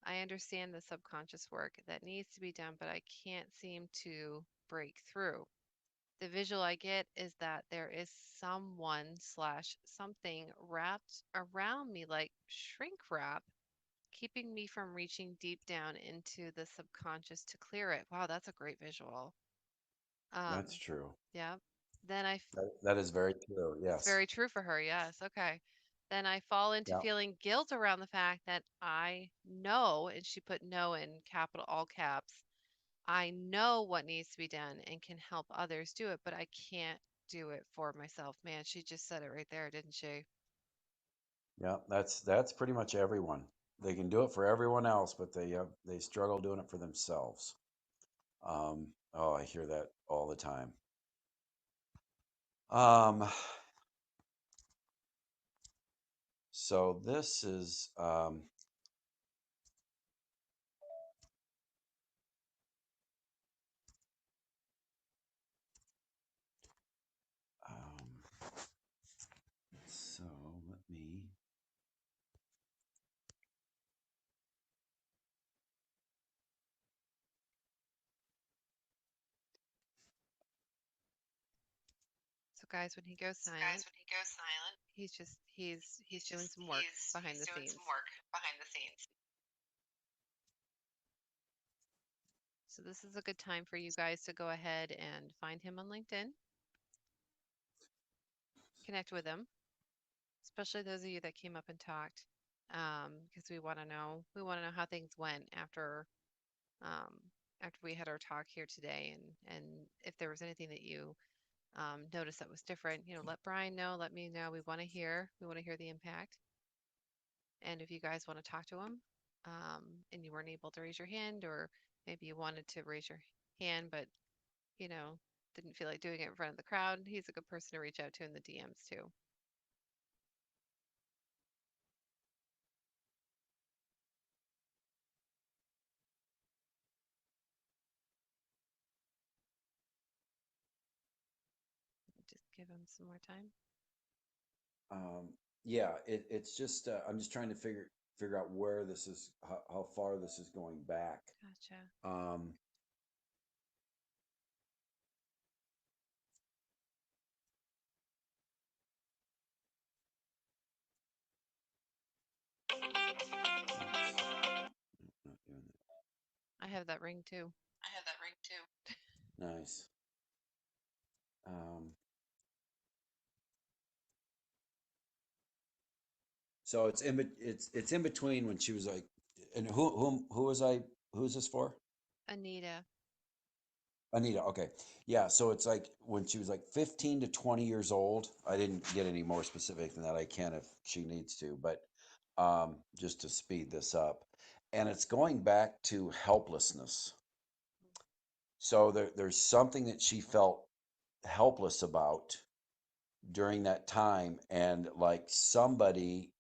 I understand the subconscious work that needs to be done, but I can't seem to break through. The visual I get is that there is someone slash something wrapped around me like shrink wrap, keeping me from reaching deep down into the subconscious to clear it. Wow, that's a great visual. That's Um, true. yeah. Then I That is very true. It's Yes. very true for her. Yes. Okay. Then I fall into Yeah. feeling guilt around the fact that I know, and she put no in capital all caps. I know what needs to be done and can help others do it, but I can't do it for myself. Man, she just said it right there, didn't she? Yeah. That's pretty much everyone. They can do it for everyone else, but they struggle doing it for themselves. Oh, I hear that all the time. Um, so this is um, so let me. So guys, when he goes silent, he's doing some work behind the scenes. So this is a good time for you guys to go ahead and find him on LinkedIn, connect with him, especially those of you that came up and talked, because we want to know how things went um, after we had our talk here today, and if there was anything that you noticed that was different, let Brian know, let me know. We want to hear. We want to hear the impact. And if you guys want to talk to him, and you weren't able to raise your hand, or maybe you wanted to raise your hand, but you know, didn't feel like doing it in front of the crowd, he's a good person to reach out to in the DMs too. Just give him some more time. Yeah, it's just I'm just trying to figure out where this is, how far this is going back. Gotcha. Um, not doing I have that ring too. that. Nice. Um, so it's in between when she was like, and who was I? Who's this for? Anita. Anita. Okay. Yeah. So it's like when she was like 15 to 20 years old. I didn't get any more specific than that. I can if she needs to, but just to speed this up. And it's going back to helplessness. So there's something that she felt helpless about during that time. And like somebody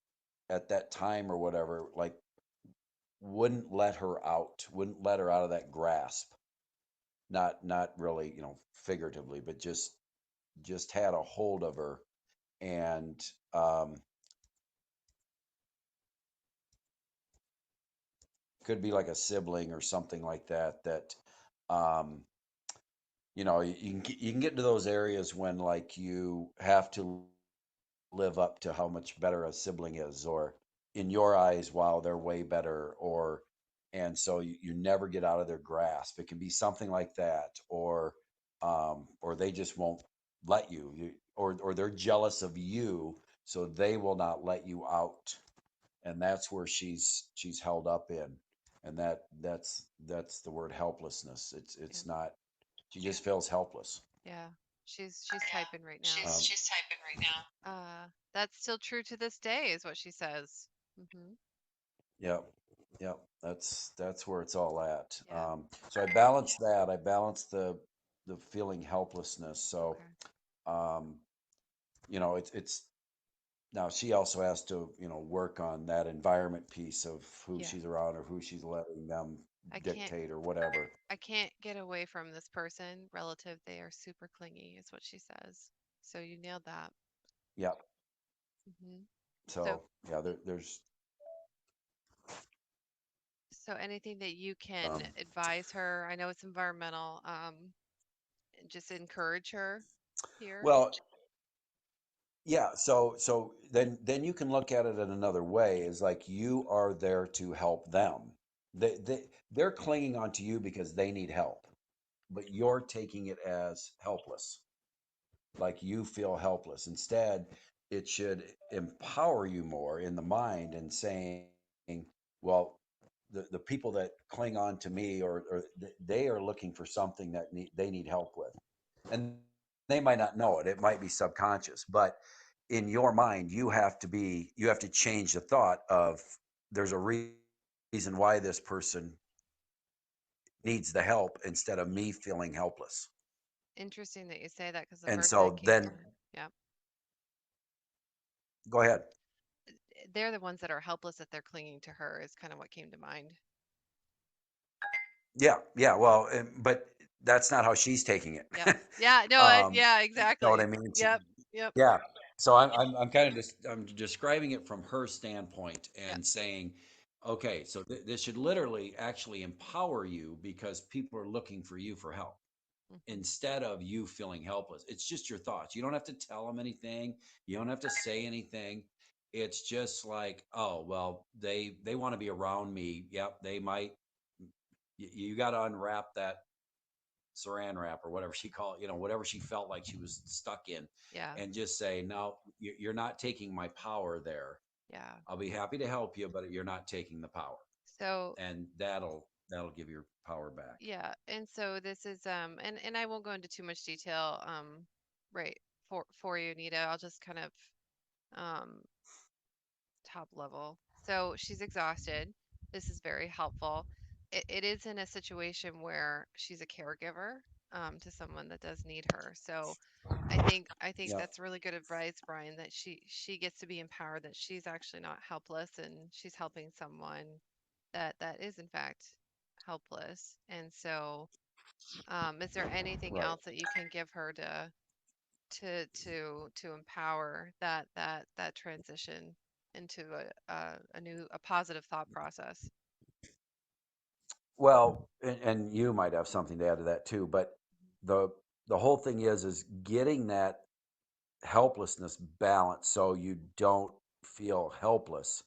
at that time or whatever, like wouldn't let her out of that grasp. Not really, figuratively, but just had a hold of her. And could be like a sibling or something like that, um you can get to those areas when like you have to live up to how much better a sibling is, or in your eyes, wow, they're way better, and so you never get out of their grasp. It can be something like that, or they just won't let or they're jealous of you, so they will not let you out. And that's where she's held up in. And that's the word helplessness. It's Yeah. it's not, she just feels helpless. Yeah. She's typing right now. Um, That's still true to this day, is what she says. Mm-hmm. Yep. Yep. That's where it's all at. Yeah. So I balance that. I balance the feeling helplessness. So, Okay. um, it's now she also has to, work on that environment piece of who Yeah. she's around or who she's letting them I can't dictate or whatever. I can't get away from this person, relative. They are super clingy, is what she says. So you nailed that. Yep. Hmm. So So yeah, there's so anything that you can um, advise her, I know it's environmental, just encourage her here. well, yeah. So then you can look at it in another way. Is like you are there to help them. They're clinging on to you because they need help, but you're taking it as helpless. Like you feel helpless. Instead, it should empower you more in the mind and saying, well, the people that cling on to me they are looking for something that they need help with. And they might not know it. It might be subconscious, but in your mind, you have to change the thought of there's a reason why this person needs the help instead of me feeling helpless. Interesting that you say that because the And first thing that so came to then mind, yeah, go ahead. they're the ones that are helpless that they're clinging to her is kind of what came to mind. Yeah, yeah. Well, but that's not how she's taking it. Yep. Yeah. No. Yeah. You know what I Exactly. mean? Yep. Yep. Yeah. So I'm kind of just I'm describing it from her standpoint Yep. and saying, okay, so this should literally actually empower you because people are looking for you for help Hmm. instead of you feeling helpless. It's just your thoughts. You don't have to tell them anything. You don't have to say anything. It's just like, oh, well, they want to be around me. Yep, they might. You got to unwrap that saran wrap or whatever she called, whatever she felt like she was stuck in, Yeah. and just say, no, you're not taking my power there. Yeah. I'll be happy to help you, but you're not taking the power, So and that'll give your power back. yeah, and so this is and I won't go into too much detail right for you, Nita. I'll just kind of um top level. So she's exhausted. This is very helpful. It is in a situation where she's a caregiver to someone that does need her. So I think Yeah. that's really good advice, Brian, that she gets to be empowered, that she's actually not helpless and she's helping someone that is in fact helpless. And so is there anything Right. else that you can give her to empower that transition into a new a positive thought process? Well, and you might have something to add to that too, but the the whole thing is getting that helplessness balance so you don't feel helpless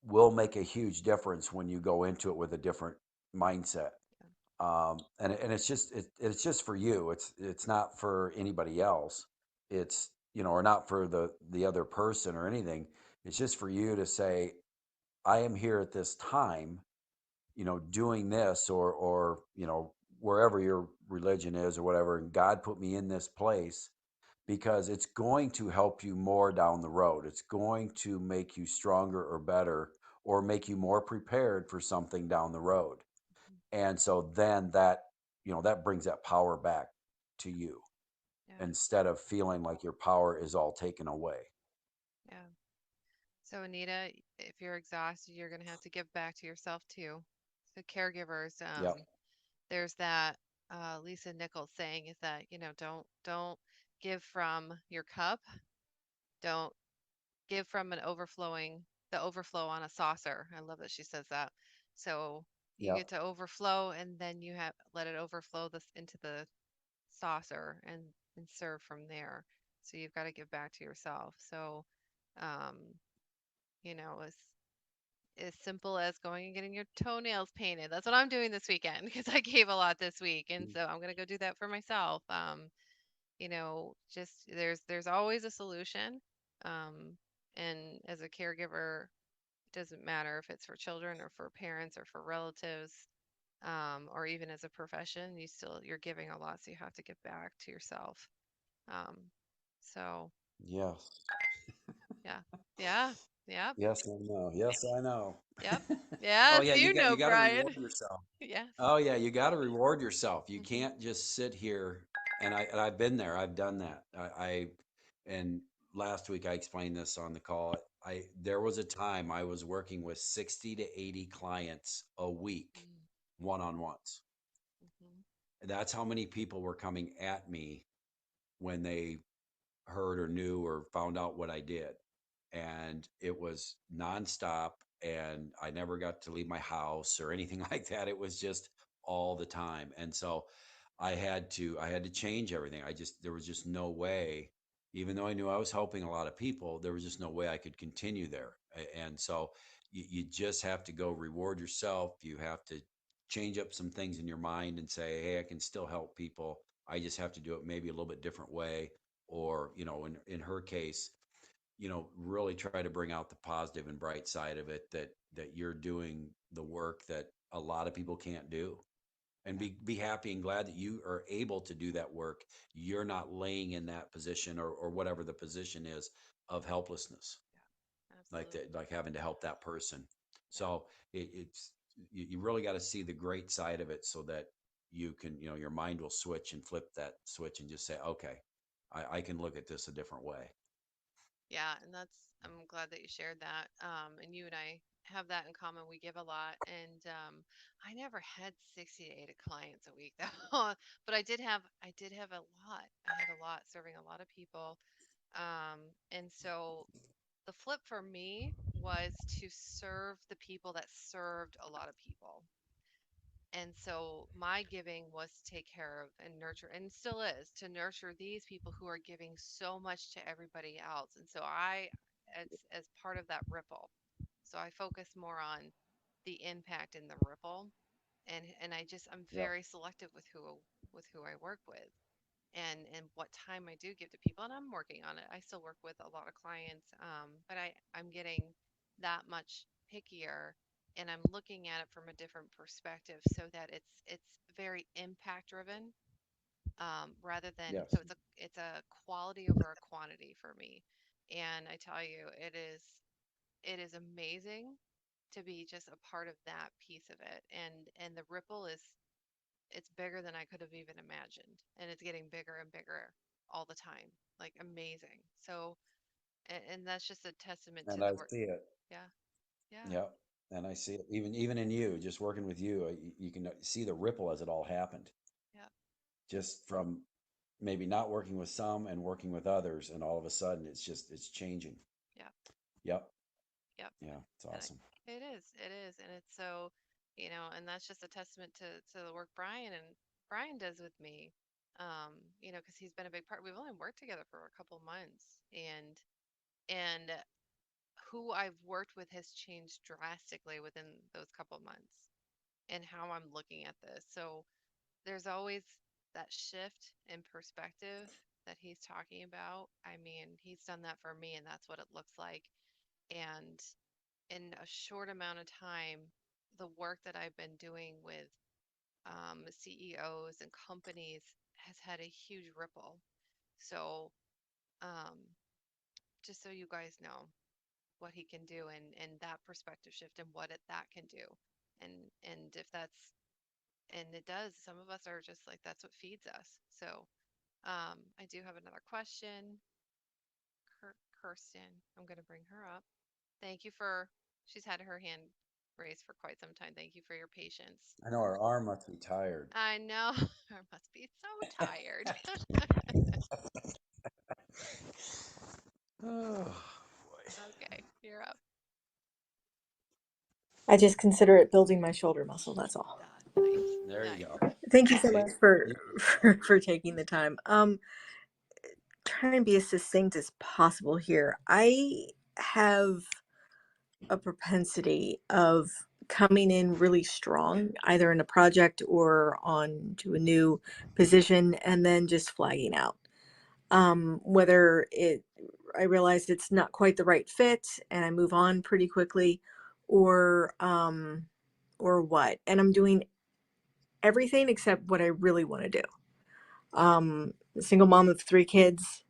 will make a huge difference when you go into it with a different mindset. And it's just for you. It's not for anybody else. It's or not for the other person or anything. It's just for you to say, I am here at this time, doing this or wherever your religion is or whatever, and God put me in this place because it's going to help you more down the road. It's going to make you stronger or better or make you more prepared for something down the road. Mhm. And so then that brings that power back to you Yeah, instead of feeling like your power is all taken away. yeah. So Anita, if you're exhausted, you're gonna have to give back to yourself too. So caregivers, Yeah. there's that Lisa Nichols saying is that, don't give from your cup, don't give from an overflowing the overflow on a saucer. I love that she says that. So you Yeah. get to overflow and then you have let it overflow this into the saucer and serve from there. So you've got to give back to yourself. So um, as simple as going and getting your toenails painted. That's what I'm doing this weekend because I gave a lot this week, and so I'm gonna go do that for myself. Just there's always a solution. Um, and as a caregiver, it doesn't matter if it's for children or for parents or for relatives, or even as a profession, you're giving a lot, so you have to give back to yourself. Um, so Yes. yeah, yeah, yep, Yes, I know. Yes, I know. yep, Oh yes, yeah, you you know, got to Brian. reward yourself. Yes. Oh yeah, you got to reward yourself. You Hmm. can't just sit here and I've been there. I've done that. And last week I explained this on the call. there was a time I was working with 60 to 80 clients a week, Mm, one-on-ones. mhm. That's how many people were coming at me when they heard or knew or found out what I did. And it was nonstop. And I never got to leave my house or anything like that. It was just all the time. And so I had to change everything. There was just no way, even though I knew I was helping a lot of people, there was just no way I could continue there. And so you just have to go reward yourself. You have to change up some things in your mind and say, hey, I can still help people. I just have to do it maybe a little bit different way. Or, in her case, really try to bring out the positive and bright side of it, that you're doing the work that a lot of people can't do, and be happy and glad that you are able to do that work. You're not laying in that position, or whatever the position is, of helplessness, like Absolutely. that, like having to help that person. Yeah. So you really got to see the great side of it, so that you can, your mind will switch and flip that switch and just say, okay, I can look at this a different way. Yeah, and I'm glad that you shared that. And you and I have that in common. We give a lot, and I never had 60 to 80 clients a week though, but I did have a lot. I had a lot serving a lot of people. And so the flip for me was to serve the people that served a lot of people. And so my giving was to take care of and nurture, and still is to nurture these people who are giving so much to everybody else. And so as part of that ripple, so I focus more on the impact in the ripple, and I'm Yep. very selective with who I work with, and what time I do give to people. And I'm working on it. I still work with a lot of clients, but I'm getting that much pickier, and I'm looking at it from a different perspective, so that it's very impact driven, rather than, so Yes. it's a quality over a quantity for me. And I tell you, it is amazing to be just a part of that piece of it, and the ripple is, it's bigger than I could have even imagined, and it's getting bigger and bigger all the time. Like amazing. So, and that's just a testament to And the I work. see it. Yeah, yeah, Yep. And I see it, even in you, just working with you, you can see the ripple as it all happened, yeah, just from maybe not working with some and working with others, and all of a sudden it's changing. yeah, Yep. yeah. Yeah, it's And awesome. it is, and it's so, and that's just a testament to the work Brian does with me. Because he's been a big part. We've only worked together for a couple months, and who I've worked with has changed drastically within those couple months, and how I'm looking at this. So there's always that shift in perspective that he's talking about. I mean, he's done that for me, and that's what it looks like. And in a short amount of time, the work that I've been doing with CEOs and companies has had a huge ripple. So, um, just so you guys know what he can do, and that perspective shift, and that can do. And if that's, and it does, some of us are just like, that's what feeds us. So, I do have another question. Kirsten, I'm going to bring her up. Thank you for, she's had her hand raised for quite some time. Thank you for your patience. I know our arm must be tired. I know. I must be so tired. Oh boy. Okay, you're up. I just consider it building my shoulder muscle. That's all. Nice, There you nice. go. Thank you so See? much for taking the time. Trying to be as succinct as possible here. I have a propensity of coming in really strong, either in a project or on to a new position, and then just flagging out. Whether I realize it's not quite the right fit and I move on pretty quickly, or what. And I'm doing everything except what I really want to do. A single mom of 3 kids,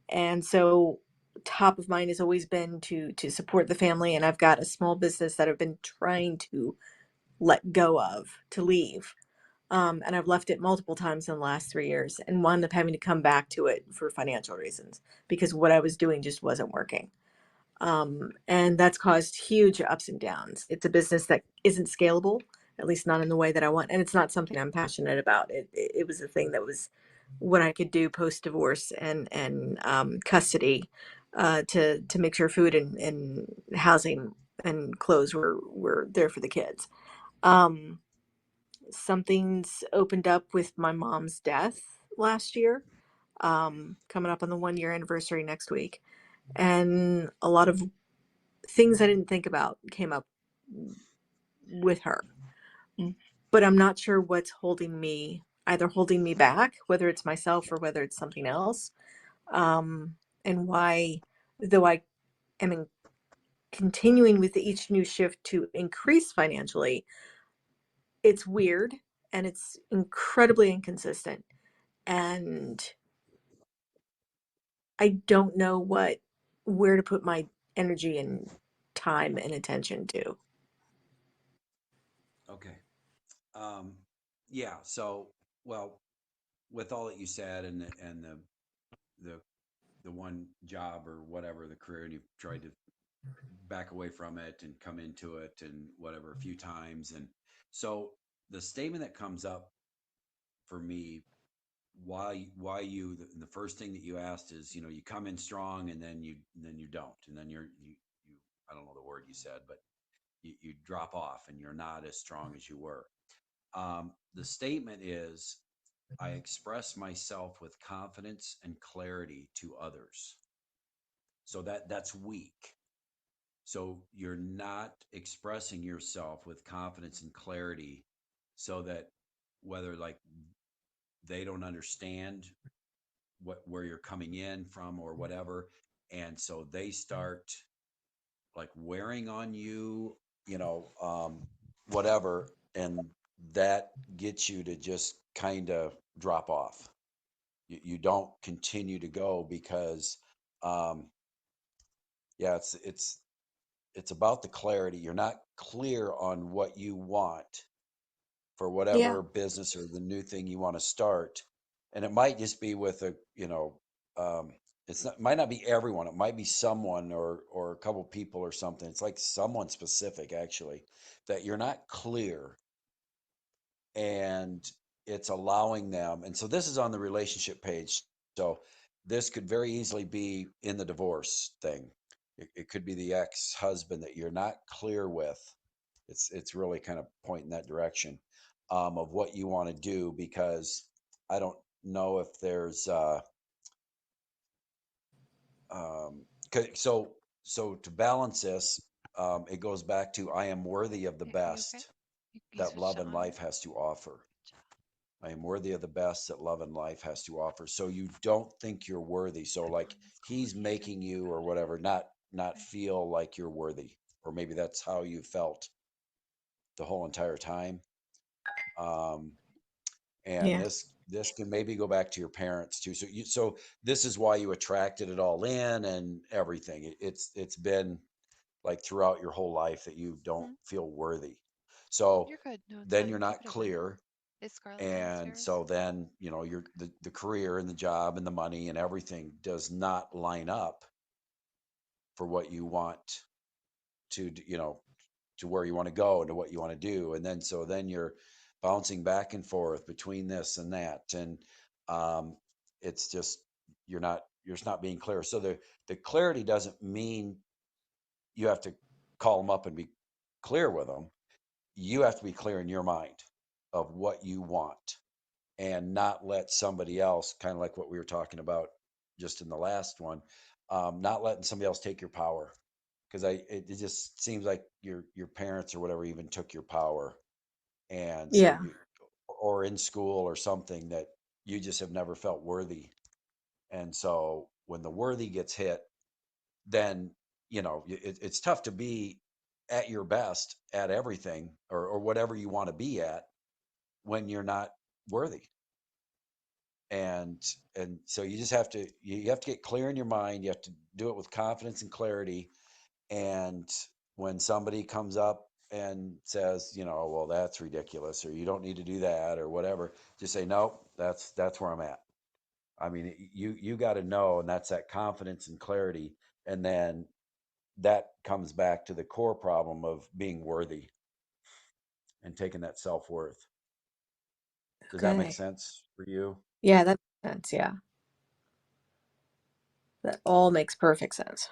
and so top of mind has always been to support the family. And I've got a small business that I've been trying to let go of, to leave. And I've left it multiple times in the last 3 years, and wound up having to come back to it for financial reasons, because what I was doing just wasn't working. And that's caused huge ups and downs. It's a business that isn't scalable, at least not in the way that I want. And it's not something I'm passionate about. It was a thing that was what I could do post divorce and custody, to make sure food and housing and clothes were there for the kids. Um, Something's opened up with my mom's death last year, coming up on the 1 year anniversary next week. And a lot of things I didn't think about came up with her. But I'm not sure what's either holding me back, whether it's myself or whether it's something else. And why, though I am continuing with each new shift to increase financially, it's weird and it's incredibly inconsistent. And I don't know where to put my energy and time and attention to. Okay. Yeah. So, well, with all that you said and the the one job or whatever the career, and you've tried to back away from it and come into it and whatever a few times, and so the statement that comes up for me, why you the first thing that you asked is, you come in strong and then you don't, and then you I don't know the word you said, but you drop off and you're not as strong as you were. The statement is, I express myself with confidence and clarity to others. So that's weak. So you're not expressing yourself with confidence and clarity, so that whether like they don't understand where you're coming in from or whatever, and so they start like wearing on you, whatever, and that gets you to just kind of drop off. You don't continue to go because, um, yeah, it's about the clarity. You're not clear on what you want for Yeah. whatever business or the new thing you want to start. And it might just be with um, might not be everyone. It might be someone or a couple people or something. It's like someone specific actually, that you're not clear, and it's allowing them. And so this is on the relationship page. So this could very easily be in the divorce thing. It could be the ex-husband that you're not clear with. It's really kind of pointing that direction, of what you want to do, because I don't know if there's um, 'cause- so to balance this, it goes back to, I am worthy of the Are you okay? best You that switched love it and on? life has to offer. I am worthy of the best that love and life has to offer. So you don't think you're worthy. So like he's making you or whatever, not feel like you're worthy, or maybe that's how you felt the whole entire time. Um, and Yeah. this can maybe go back to your parents too. So this is why you attracted it all in and everything. It's been like throughout your whole life that you don't Hmm? feel worthy. So You're good. No, it's then fine. you're Keep not it open. clear, Is Scarlett and downstairs? so then you're the career and the job and the money and everything does not line up for what you want to where you want to go and to what you want to do, and then so then you're bouncing back and forth between this and that, and um, it's just you're just not being clear. So the clarity doesn't mean you have to call them up and be clear with them. You have to be clear in your mind of what you want, and not let somebody else, kind of like what we were talking about just in the last one, not letting somebody else take your power. Because it just seems like your parents or whatever even took your power, and so Yeah. you, or in school or something, that you just have never felt worthy. And so when the worthy gets hit, then it's tough to be at your best at everything, or whatever you want to be at, when you're not worthy. And so you have to get clear in your mind. You have to do it with confidence and clarity. And when somebody comes up and says, well, that's ridiculous, or you don't need to do that, or whatever, just say, no, that's where I'm at. I mean, you got to know, and that's that confidence and clarity. And then that comes back to the core problem of being worthy and taking that self-worth. Does that make Okay. sense for you? Yeah, that makes sense. Yeah. That all makes perfect sense.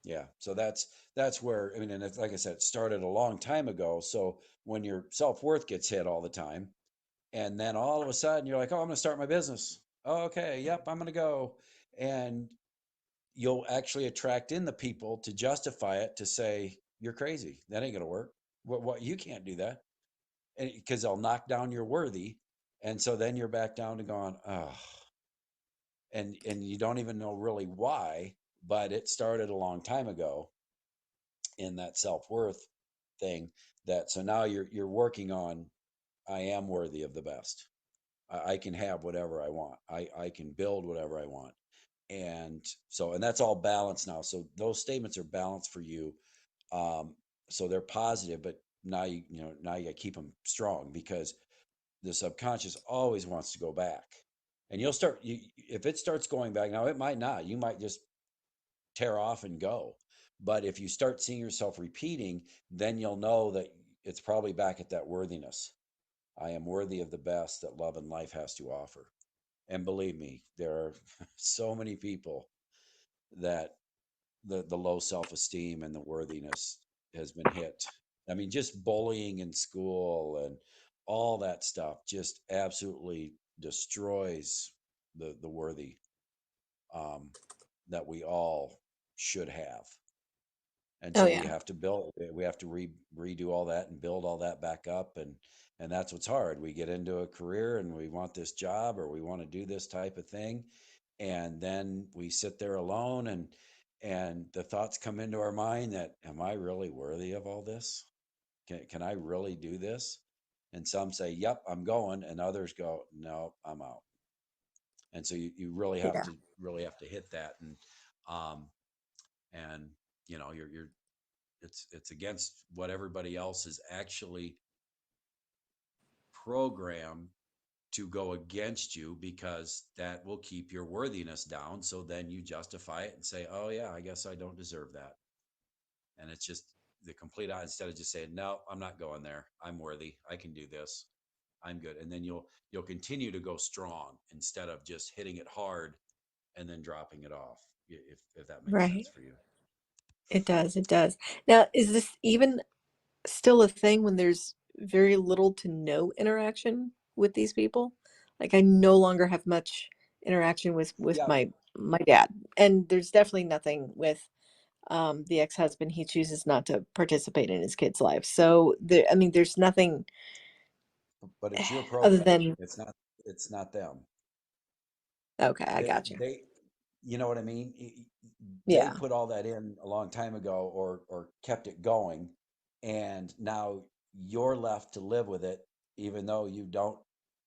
Yeah. So that's where, I mean, and it's, like I said, it started a long time ago. So when your self-worth gets hit all the time, and then all of a sudden you're like, oh, I'm going to start my business. Oh, okay. Yep. I'm going to go. And you'll actually attract in the people to justify it, to say, you're crazy. That ain't going to work. What, you can't do that. And because they'll knock down your worthy. And so then you're back down to going, oh, and you don't even know really why, but it started a long time ago in that self-worth thing. That so now you're working on, I am worthy of the best. I can have whatever I want. I can build whatever I want. And so, and that's all balanced now. So those statements are balanced for you. Um, so they're positive, but now now you got to keep them strong, because the subconscious always wants to go back. And you'll start, if it starts going back, now it might not, you might just tear off and go. But if you start seeing yourself repeating, then you'll know that it's probably back at that worthiness. I am worthy of the best that love and life has to offer. And believe me, there are so many people that the low self-esteem and the worthiness has been hit. I mean, just bullying in school and all that stuff just absolutely destroys the worthy, um, that we all should have. And Oh so we yeah. have to build, we have to redo all that and build all that back up. And that's what's hard. We get into a career and we want this job, or we want to do this type of thing, and then we sit there alone, and the thoughts come into our mind that, am I really worthy of all this? Can I really do this? And some say, yep, I'm going, and others go, no, I'm out. And so you Yeah. really have to hit that. Um and you're it's against what everybody else is actually programmed to go against you, because that will keep your worthiness down. So then you justify it and say, oh yeah, I guess I don't deserve that. And it's just the complete opposite. Instead of just saying, no, I'm not going there, I'm worthy, I can do this, I'm good. And then you'll continue to go strong, instead of just hitting it hard and then dropping it off, if that makes Right. sense for you. It does. It does. Now, is this even still a thing when there's very little to no interaction with these people? Like I no longer have much interaction with Yeah. my dad, and there's definitely nothing with the ex-husband. He chooses not to participate in his kids' lives. So there, I mean, there's nothing But it's your other program. than It's not them. okay, I they got you. they you know what I mean? They Yeah. put all that in a long time ago, or kept it going, and now you're left to live with it, even though you don't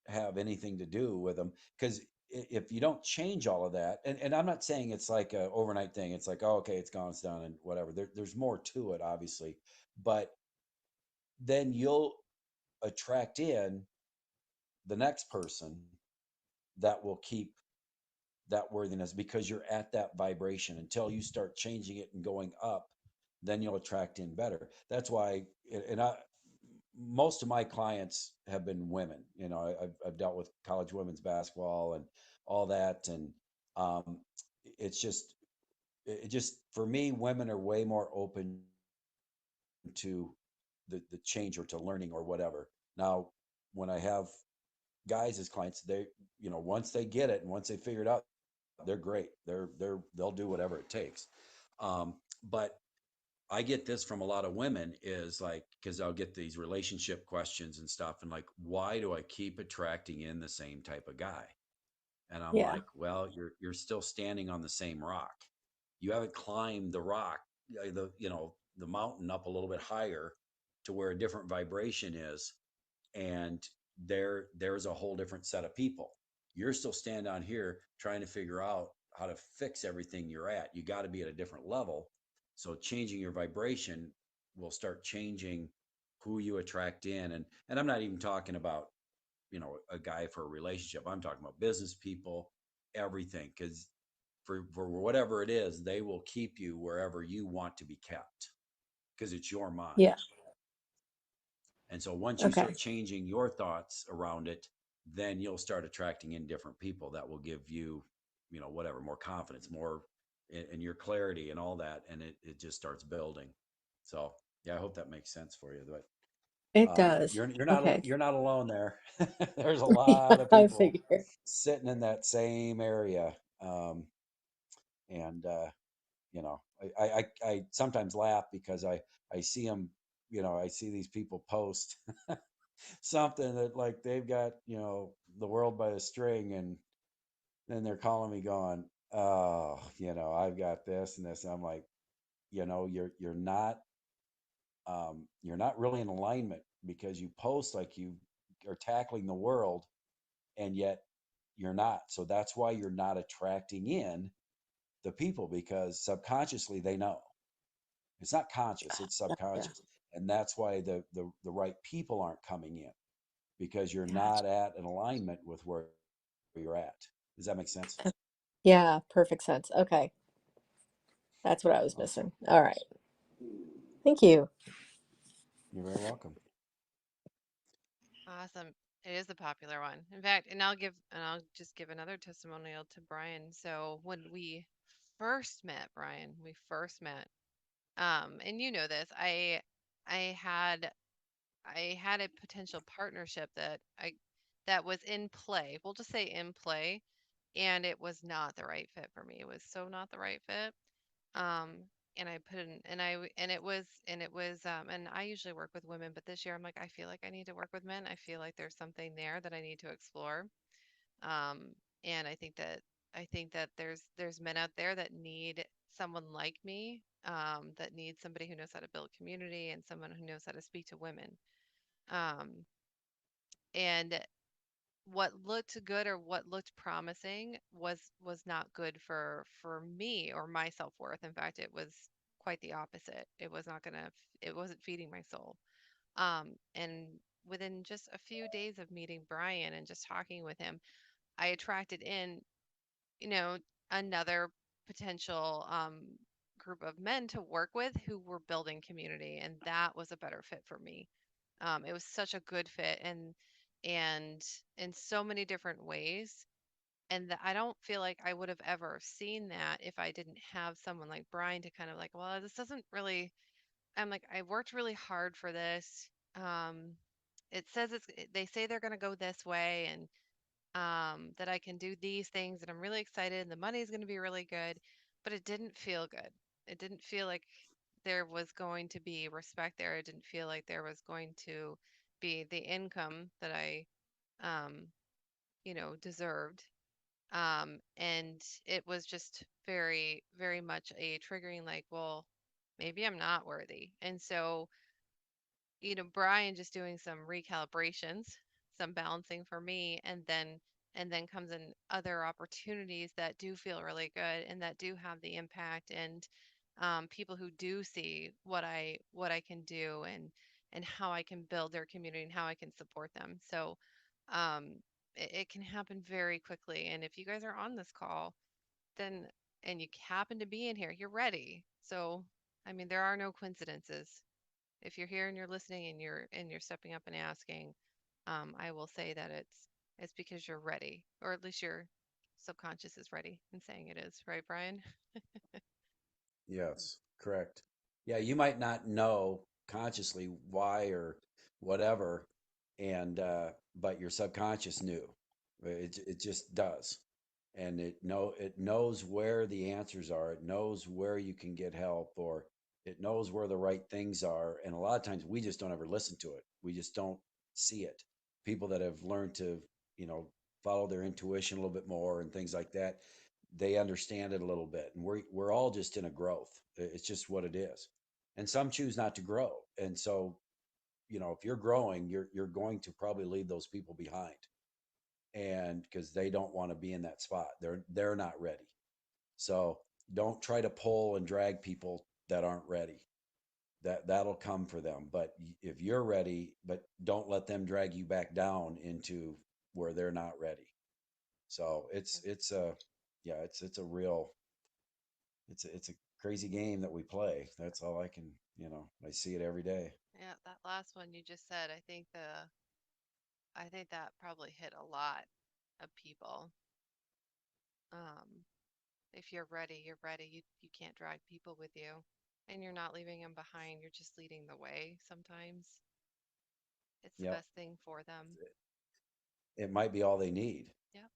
have anything to do with them. Because if you don't change all of that, and I'm not saying it's like a overnight thing, it's like, oh, okay, it's gone, it's done, and whatever. There's more to it, obviously, but then you'll attract in the next person that will keep that worthiness, because you're at that vibration. Until you start changing it and going up, then you'll attract in better. That's why, and I, most of my clients have been women. I've dealt with college women's basketball and all that. And um, it's just, it just, for me, women are way more open to the change, or to learning, or whatever. Now, when I have guys as clients, they, once they get it and once they figure it out, they're great. They'll do whatever it takes. But I get this from a lot of women, is like, because I'll get these relationship questions and stuff, and like, why do I keep attracting in the same type of guy? And I'm Yeah. like, well, you're still standing on the same rock. You haven't climbed the rock, the mountain up a little bit higher, to where a different vibration is, and there's a whole different set of people. You're still standing on here trying to figure out how to fix everything you're at. You got to be at a different level. So changing your vibration will start changing who you attract in. And I'm not even talking about, a guy for a relationship. I'm talking about business people, everything. Because for whatever it is, they will keep you wherever you want to be kept because it's your mind. Yeah. And so once you Okay. start changing your thoughts around it, then you'll start attracting in different people that will give you, whatever, more confidence, more in your clarity and all that. And it just starts building. So yeah, I hope that makes sense for you. But It does. Okay. you're not alone there. There's a lot of I people figure. sitting in that same area. And I sometimes laugh because I see them, I see these people post something that like they've got, the world by a string, and then they're calling me going, oh, I've got this and this. And I'm like, you're not really in alignment because you post like you are tackling the world, and yet you're not. So that's why you're not attracting in the people, because subconsciously they know. It's not conscious, it's Gotcha. subconscious. And that's why the right people aren't coming in, because you're Gotcha. not at an alignment with where you're at. Does that make sense? Yeah, perfect sense. Okay. That's what I was Awesome. missing. All right. Thank you. You're very welcome. Awesome. It is a popular one. In fact, and I'll just give another testimonial to Brian. So when we first met, Brian, we first met, and you know this, I had I had a potential partnership that was in play. We'll just say in play, and it was not the right fit for me. It was so not the right fit. Um, and I put in, and I w- and it was and I usually work with women, but this year I'm like, I feel like I need to work with men. I feel like there's something there that I need to explore. Um, and I think that there's men out there that need someone like me, that need somebody who knows how to build community and someone who knows how to speak to women. Um, and what looked good or what looked promising was not good for me or my self-worth. In fact, it was quite the opposite. It wasn't feeding my soul. And within just a few days of meeting Brian and just talking with him, I attracted in, you know, another potential group of men to work with who were building community, and that was a better fit for me. It was such a good fit, and in so many different ways. And I don't feel like I would have ever seen that if I didn't have someone like Brian to kind of like, well, this doesn't really. I'm like, I worked really hard for this. It says they say they're going to go this way, and that I can do these things, and I'm really excited, and the money's going to be really good, but it didn't feel good. It didn't feel like there was going to be respect there. It didn't feel like there was going to be the income that I, um, deserved. And it was just very, very much a triggering, like, well, maybe I'm not worthy. And so, Brian just doing some recalibrations, some balancing for me, and then comes in other opportunities that do feel really good and that do have the impact, and people who do see what I can do, and how I can build their community and how I can support them. So um, it can happen very quickly. And if you guys are on this call, then and you happen to be in here, you're ready. So I mean, there are no coincidences. If you're here and you're listening and you're stepping up and asking, I will say that it's because you're ready, or at least your subconscious is ready and saying it is, right, Brian? Yes, correct. Yeah, you might not know consciously why or whatever, and but your subconscious knew. It just does, and it knows where the answers are. It knows where you can get help, or it knows where the right things are. And a lot of times we just don't ever listen to it. We just don't see it. People that have learned to, follow their intuition a little bit more and things like that, they understand it a little bit, and we're all just in a growth. It's just what it is. And some choose not to grow, and so, if you're growing, you're going to probably leave those people behind, and because they don't want to be in that spot, they're not ready. So don't try to pull and drag people that aren't ready. That'll come for them. But if you're ready, but don't let them drag you back down into where they're not ready. So it's yeah, it's a real, it's a crazy game that we play. That's all I can, I see it every day. Yeah, that last one you just said, I think that probably hit a lot of people. Um, if you're ready, you're ready. You can't drag people with you, and you're not leaving them behind. You're just leading the way sometimes. It's the Yep. best thing for them. It might be all they need, Yep.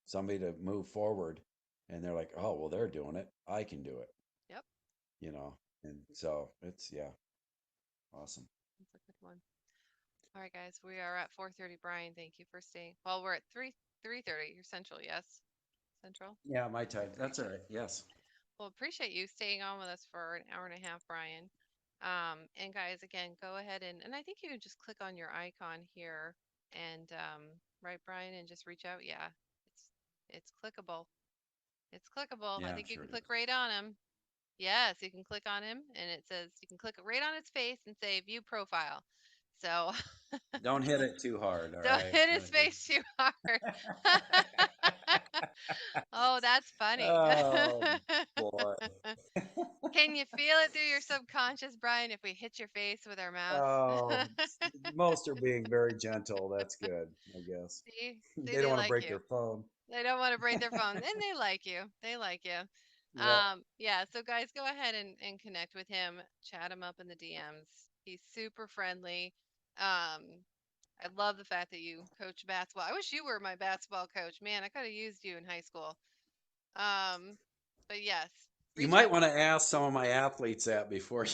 somebody to move forward, and they're like, oh, well, they're doing it. I can do it, Yep. and so it's, yeah, awesome. That's a good one. All right, guys, we are at 4:30. Brian, thank you for staying. Well, we're at 3:30. You're Central, yes? Central? Yeah, my time. That's all right. Yes. Well, appreciate you staying on with us for an hour and a half, Brian. And guys, again, go ahead and I think you can just click on your icon here and right, Brian, and just reach out. Yeah, it's clickable. It's clickable. I Yeah, I'm think you sure can it click is. right on him. Yes, you can click on him, and it says you can click right on his face and say view profile. So Don't hit it too hard. All don't right. hit his face too hard. Oh, that's funny. Oh boy. Can you feel it through your subconscious, Brian, if we hit your face with our mouth? Oh, most are being very gentle. That's good, I guess. See, They don't they want to like break you. their phone. They don't want to break their phone, and they like you. They like you. Yep. Yeah, so guys, go ahead and connect with him, chat him up in the DMs. He's super friendly. I love the fact that you coach basketball. I wish you were my basketball coach. Man, I could have used you in high school. Um, but yes, You reach might out. want to ask some of my athletes that before you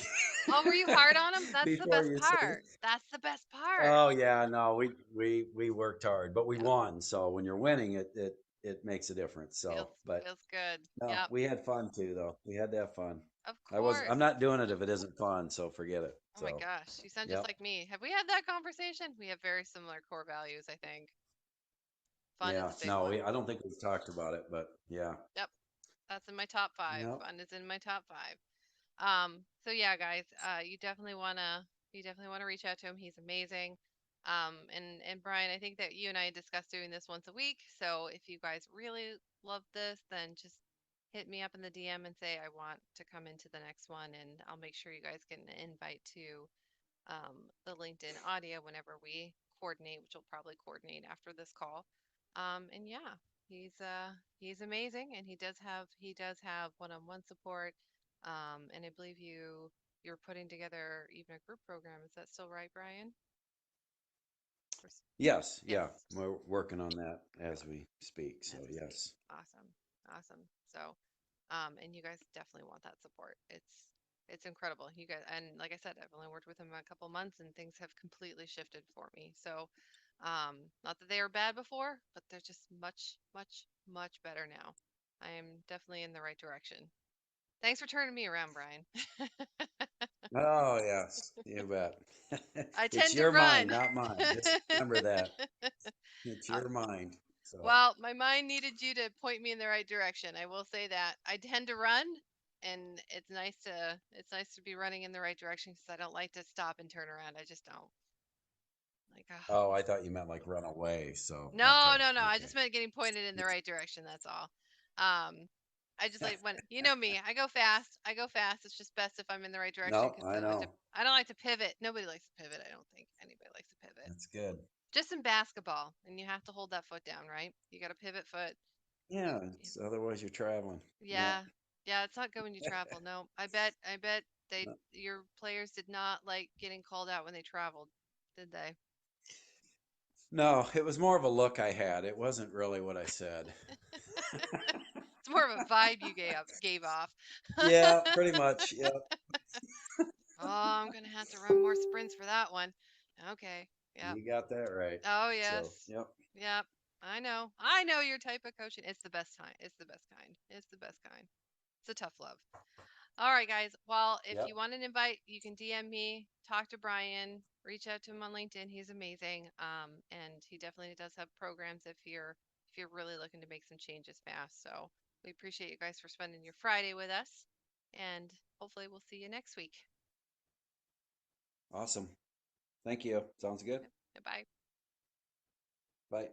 Oh, were you hard on him? That's the before best you say. part. That's the best part. Oh yeah, no, we worked hard, but we Yep, won. So when you're winning, it makes a difference. feels So, but feels good. no, Yep, we had fun too, though. We had to have fun. of I'm course. not doing it if it isn't fun, so forget it. Oh my So, gosh, you sound just yep. like me. Have we had that conversation? We have very similar core values, I think. Fun is Yeah. a big No, one. I don't think we've talked about it, but yeah. Yep, that's in my top five. Yep. Fun is in my top five. So yeah, guys, you definitely wanna reach out to him. He's amazing. And Brian, I think that you and I discussed doing this once a week. So if you guys really love this, then just hit me up in the DM and say I want to come into the next one, and I'll make sure you guys get an invite to the LinkedIn audio whenever we coordinate, which we'll probably coordinate after this call. And yeah, he's amazing, and he does have one-on-one support. And I believe you're putting together even a group program. Is that still right, Brian? Yes. Yeah. Yes. We're working on that as we speak. So, As we speak. yes. Awesome. Awesome. So, and you guys definitely want that support. It's incredible. You guys, and like I said, I've only worked with him a couple months and things have completely shifted for me. So, not that they were bad before, but they're just much, much, much better now. I am definitely in the right direction. Thanks for turning me around, Brian. Oh, yes. You bet. I It's tend to your mind, run. not mine. Just remember that. It's Uh, your mind. So, Well, my mind needed you to point me in the right direction. I will say that. I tend to run, and it's nice to be running in the right direction because I don't like to stop and turn around. I just don't. Like, oh, I thought you meant like run away. So, no, okay. no, no. I Okay. just meant getting pointed in the right direction. That's all. Um, I just like when you know me. I go fast. I go fast. It's just best if I'm in the right direction No, because I know. I don't like to pivot. Nobody likes to pivot. I don't think anybody likes to pivot. That's good. Just in basketball, and you have to hold that foot down, right? You got to pivot foot. Yeah. Y- It's, otherwise, you're traveling. Yeah. Yeah, yeah. It's not good when you travel. No, I bet they No, your players did not like getting called out when they traveled, did they? no, it was more of a look I had. It wasn't really what I said. It's more of a vibe you gave off. Yeah, pretty much. Yeah. Oh, I'm gonna have to run more sprints for that one. Okay. Yep. You got that right. Oh So, yes. yep. Yep. I know. I know your type of coaching. It's the best kind. It's the best kind. It's the best kind. It's a tough love. All right, guys. Well, if you Yep. want an invite, you can DM me, talk to Brian, reach out to him on LinkedIn. He's amazing. And he definitely does have programs if you're really looking to make some changes fast. So we appreciate you guys for spending your Friday with us, and hopefully we'll see you next week. Awesome. Thank you. Sounds good. Bye. Bye.